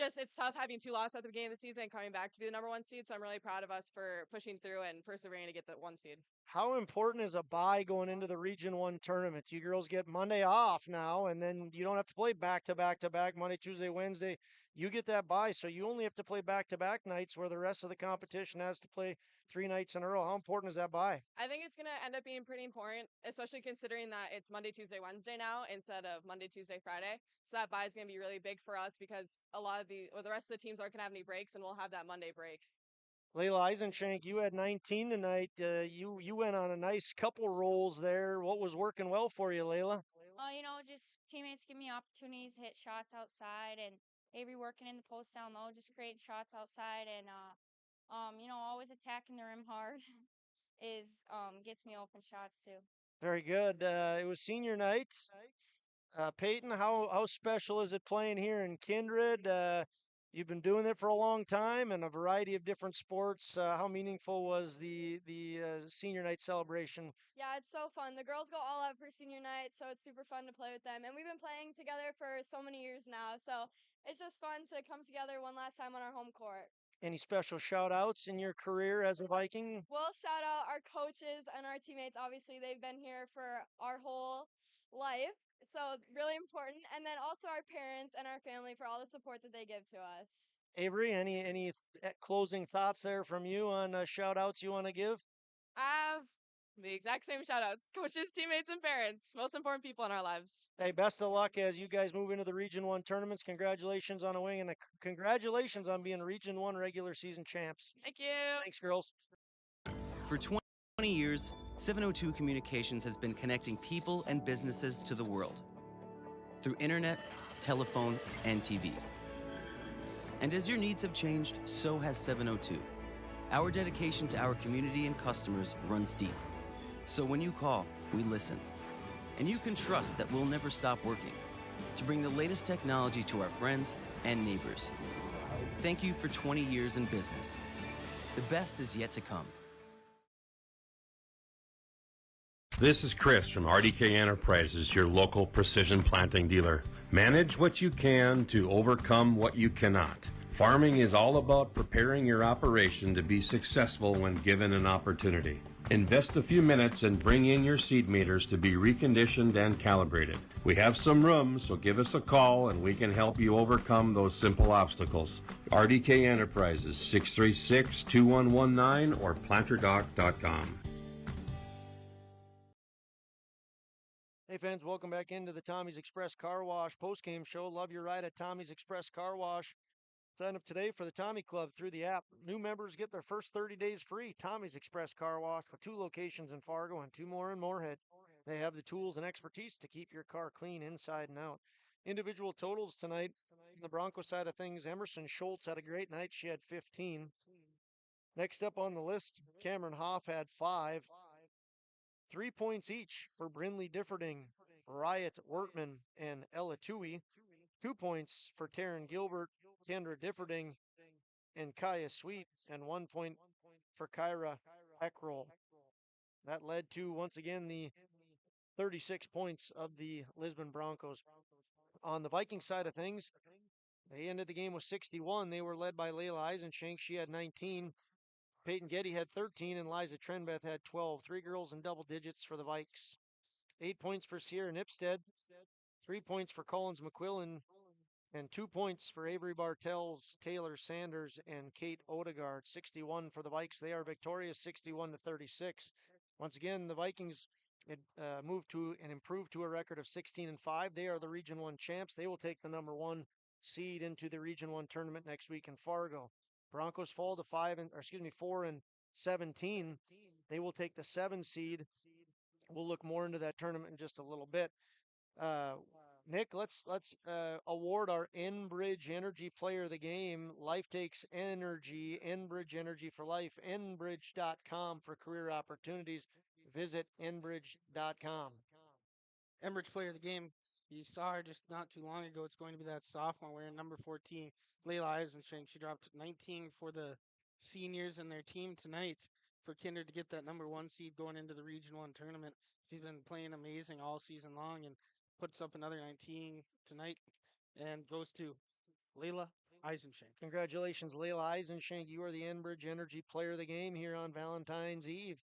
it's tough having 2 losses at the beginning of the season and coming back to be the number 1 seed. So I'm really proud of us for pushing through and persevering to get the 1 seed.
How important is a bye going into the Region 1 tournament? You girls get Monday off now, and then you don't have to play back-to-back Monday, Tuesday, Wednesday. You get that bye, so you only have to play back-to-back nights where the rest of the competition has to play 3 nights in a row. How important is that bye?
I think it's going to end up being pretty important, especially considering that it's Monday, Tuesday, Wednesday now instead of Monday, Tuesday, Friday. So that bye is going to be really big for us because the rest of the teams aren't going to have any breaks, and we'll have that Monday break.
Layla Eisenshank, you had 19 tonight. You went on a nice couple rolls there. What was working well for you, Layla?
Just teammates give me opportunities to hit shots outside, and Avery working in the post down low, just creating shots outside, and always attacking the rim hard gets me open shots too.
Very good. It was senior night. Peyton, how special is it playing here in Kindred? You've been doing it for a long time in a variety of different sports. How meaningful was the senior night celebration?
Yeah, it's so fun. The girls go all out for senior night, so it's super fun to play with them. And we've been playing together for so many years now, so it's just fun to come together one last time on our home court.
Any special shout-outs in your career as a Viking?
We'll shout out our coaches and our teammates. Obviously, they've been here for our whole life, so really important. And then also our parents and our family for all the support that they give to us.
Avery, any closing thoughts there from you on shout-outs you want to give?
I have the exact same shout-outs. Coaches, teammates, and parents. Most important people in our lives.
Hey, best of luck as you guys move into the Region 1 tournaments. Congratulations on a win, and congratulations on being Region 1 regular season champs.
Thank you.
Thanks, girls.
For 20 years, 702 Communications has been connecting people and businesses to the world through internet, telephone, and TV. And as your needs have changed, so has 702. Our dedication to our community and customers runs deep. So when you call, we listen. And you can trust that we'll never stop working to bring the latest technology to our friends and neighbors. Thank you for 20 years in business. The best is yet to come.
This is Chris from RDK Enterprises, your local precision planting dealer. Manage what you can to overcome what you cannot. Farming is all about preparing your operation to be successful when given an opportunity. Invest a few minutes and bring in your seed meters to be reconditioned and calibrated. We have some room, so give us a call and we can help you overcome those simple obstacles. RDK Enterprises, 636-2119 or planterdoc.com.
Hey fans, welcome back into the Tommy's Express Car Wash postgame show. Love your ride at Tommy's Express Car Wash. Sign up today for the Tommy Club through the app. New members get their first 30 days free. Tommy's Express Car Wash with 2 locations in Fargo and 2 more in Moorhead. They have the tools and expertise to keep your car clean inside and out. Individual totals tonight. On the Bronco side of things, Emerson Schultz had a great night. She had 15. Next up on the list, Cameron Hoff had 5. 3 points each for Brinley Differding. Riot Wortman and Ella Tui. 2 points for Taryn Gilbert, Kendra Differding, and Kaya Sweet, and 1 point for Kyra Eckroll. That led to, once again, the 36 points of the Lisbon Broncos. On the Viking side of things, they ended the game with 61. They were led by Layla Eisenshank. She had 19. Peyton Getty had 13, and Liza Trenbeth had 12. 3 girls in double digits for the Vikes. 8 points for Sierra Nipstead. 3 points for Collins McQuillan, and 2 points for Avery Bartels, Taylor Sanders, and Kate Odegaard. 61 for the Vikes. They are victorious, 61-36. Once again, the Vikings moved to and improved to a record of 16-5. They are the Region 1 champs. They will take the number 1 seed into the Region 1 tournament next week in Fargo. Broncos fall to 4-17. They will take the 7 seed. We'll look more into that tournament in just a little bit. Nick, let's award our Enbridge Energy Player of the Game. Life takes energy. Enbridge Energy for Life. Enbridge.com for career opportunities. Visit Enbridge.com.
Enbridge Player of the Game. You saw her just not too long ago. It's going to be that sophomore wearing number 14, Layla Eisenshank. She dropped 19 for the seniors and their team tonight for Kindred to get that number 1 seed going into the Region 1 tournament. She's been playing amazing all season long and puts up another 19 tonight and goes to Layla Eisenshank.
Congratulations, Layla Eisenshank. You are the Enbridge Energy Player of the Game here on Valentine's Eve.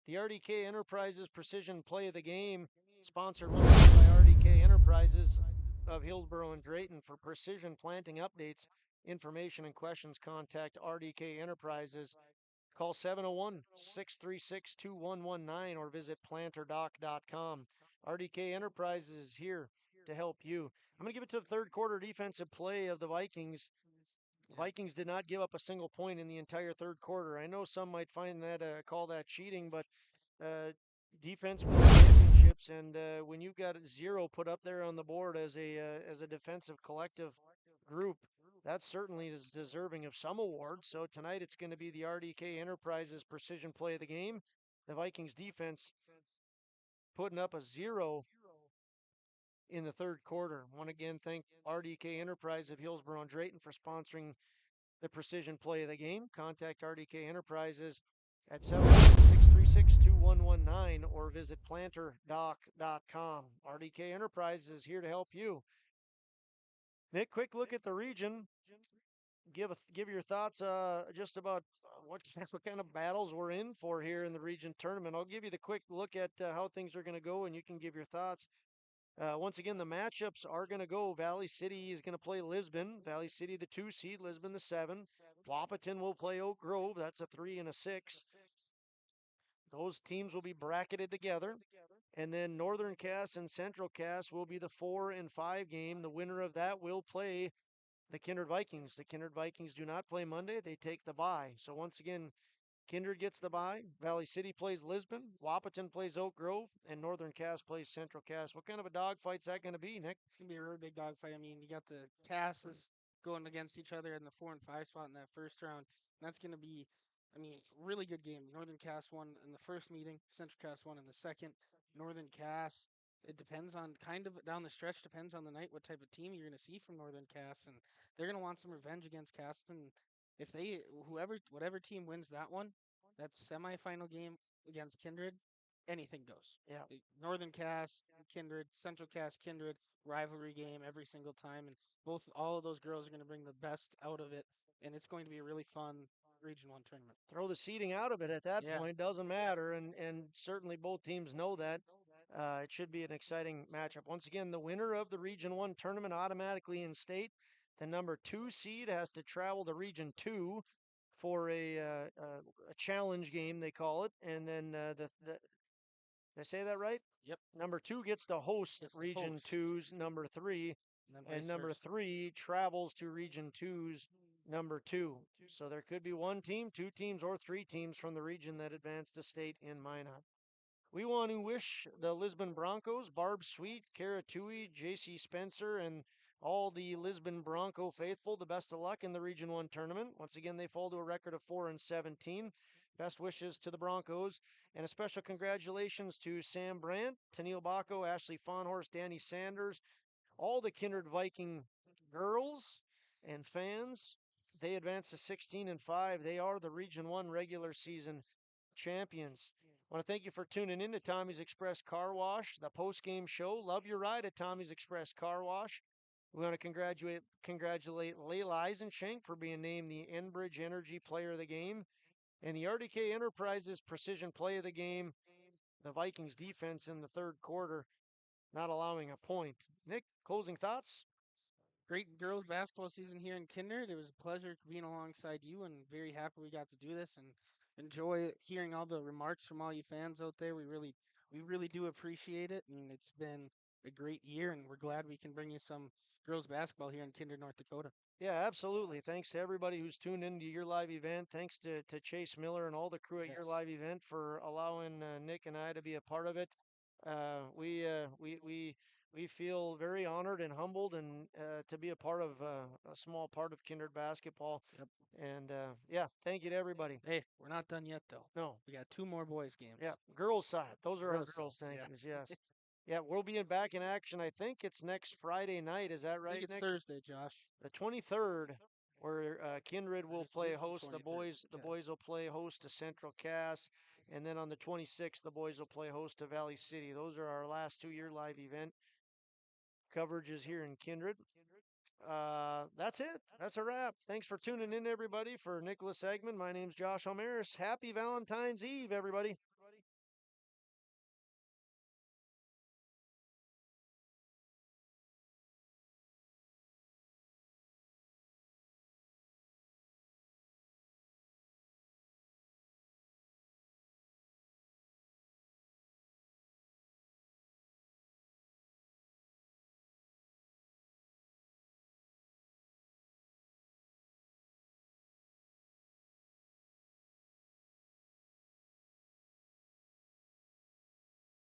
The RDK Enterprises Precision Play of the Game, sponsored once again by RDK Enterprises of Hillsboro and Drayton. For precision planting updates, information, and questions, contact RDK Enterprises. Call 701-636-2119 or visit planterdoc.com. RDK Enterprises is here to help you. I'm going to give it to the third quarter defensive play of the Vikings. Vikings did not give up a single point in the entire third quarter. I know some might find that call that cheating, but defense wins championships, and when you've got 0 put up there on the board as a defensive collective group, that certainly is deserving of some award. So tonight it's going to be the RDK Enterprises Precision Play of the Game. The Vikings defense putting up a 0 in the third quarter. Want to again thank RDK Enterprise of Hillsboro and Drayton for sponsoring the Precision Play of the Game. Contact RDK Enterprises at 701-636-2119 or visit planterdoc.com. RDK Enterprises is here to help you. Nick, quick look at the region. Give your thoughts just about what kind of battles we're in for here in the region tournament. I'll give you the quick look at how things are going to go, and you can give your thoughts. Once again, the matchups are going to go. Valley City is going to play Lisbon. Valley City, the 2 seed. Lisbon, the 7. Wahpeton will play Oak Grove. That's a 3 and a 6. Those teams will be bracketed together. And then Northern Cass and Central Cass will be the 4 and 5 game. The winner of that will play the Kindred Vikings. The Kindred Vikings do not play Monday. They take the bye. So once again, Kindred gets the bye. Valley City plays Lisbon. Wahpeton plays Oak Grove. And Northern Cass plays Central Cass. What kind of a dogfight's that going to be, Nick?
It's going to be a really big dogfight. I mean, you got the Casses going against each other in the 4 and 5 spot in that first round. And that's going to be, I mean, really good game. Northern Cass won in the first meeting. Central Cass won in the second. Northern Cass, it depends on kind of down the stretch, depends on the night what type of team you're going to see from Northern Cass. And they're going to want some revenge against Cass. And if they, whatever team wins that one, that semifinal game against Kindred, anything goes.
Yeah.
Northern Cass, Kindred, Central Cass, Kindred, rivalry game every single time. And all of those girls are going to bring the best out of it. And it's going to be a really fun Region 1 tournament.
Throw the seeding out of it at that point. Doesn't matter. And certainly both teams know that. It should be an exciting matchup. Once again, the winner of the Region 1 tournament automatically in state. The number 2 seed has to travel to Region 2 for a challenge game, they call it. And then did I say that right?
Yep.
Number 2 gets to host Region 2's number 3, and number 3 travels to Region 2's number 2. So there could be 1 team, 2 teams, or 3 teams from the region that advance to state in Minot. We want to wish the Lisbon Broncos, Barb Sweet, Kara Tui, J.C. Spencer, and all the Lisbon Bronco faithful the best of luck in the Region 1 tournament. Once again, they fall to a record of 4 and 17. Best wishes to the Broncos, and a special congratulations to Sam Brandt, Tennille Bacco, Ashley Fawnhorst, Danny Sanders, all the Kindred Viking girls and fans. They advanced to 16-5. They are the Region 1 regular season champions. I want to thank you for tuning in to Tommy's Express Car Wash, the post-game show. Love your ride at Tommy's Express Car Wash. We want to congratulate Layla Eisenschenk for being named the Enbridge Energy Player of the Game, and the RDK Enterprises Precision Play of the Game. The Vikings defense in the third quarter, not allowing a point. Nick, closing thoughts?
Great girls basketball season here in Kindred. It was a pleasure being alongside you, and very happy we got to do this and enjoy hearing all the remarks from all you fans out there. We really do appreciate it, and it's been a great year, and we're glad we can bring you some girls basketball here in Kindred, North Dakota.
Yeah, absolutely. Thanks to everybody who's tuned into your live event. Thanks to Chase Miller and all the crew at your
Yes.
live event for allowing Nick and I to be a part of it. We feel very honored and humbled and to be a part of a small part of Kindred basketball.
Yep.
And yeah, thank you to everybody.
Hey, we're not done yet though.
No,
We got 2 more boys games.
yeah, girls side. Those are
Girls
our girls.
sides,
Thank you.
yes.
Yes. Yeah, we'll be back in action. I think it's next Friday night. Is that
I
right,
think it's
Nick?
Thursday, Josh.
The 23rd, where Kindred will play
Thursday's the
host. The
23rd.
boys
Okay.
will play host to Central Cass, and then on the 26th, the boys will play host to Valley City. Those are our last 2-year live event coverages here in Kindred. That's it. That's a wrap. Thanks for tuning in, everybody. For Nicholas Eggman, my name's Josh Omeris. Happy Valentine's Eve, everybody.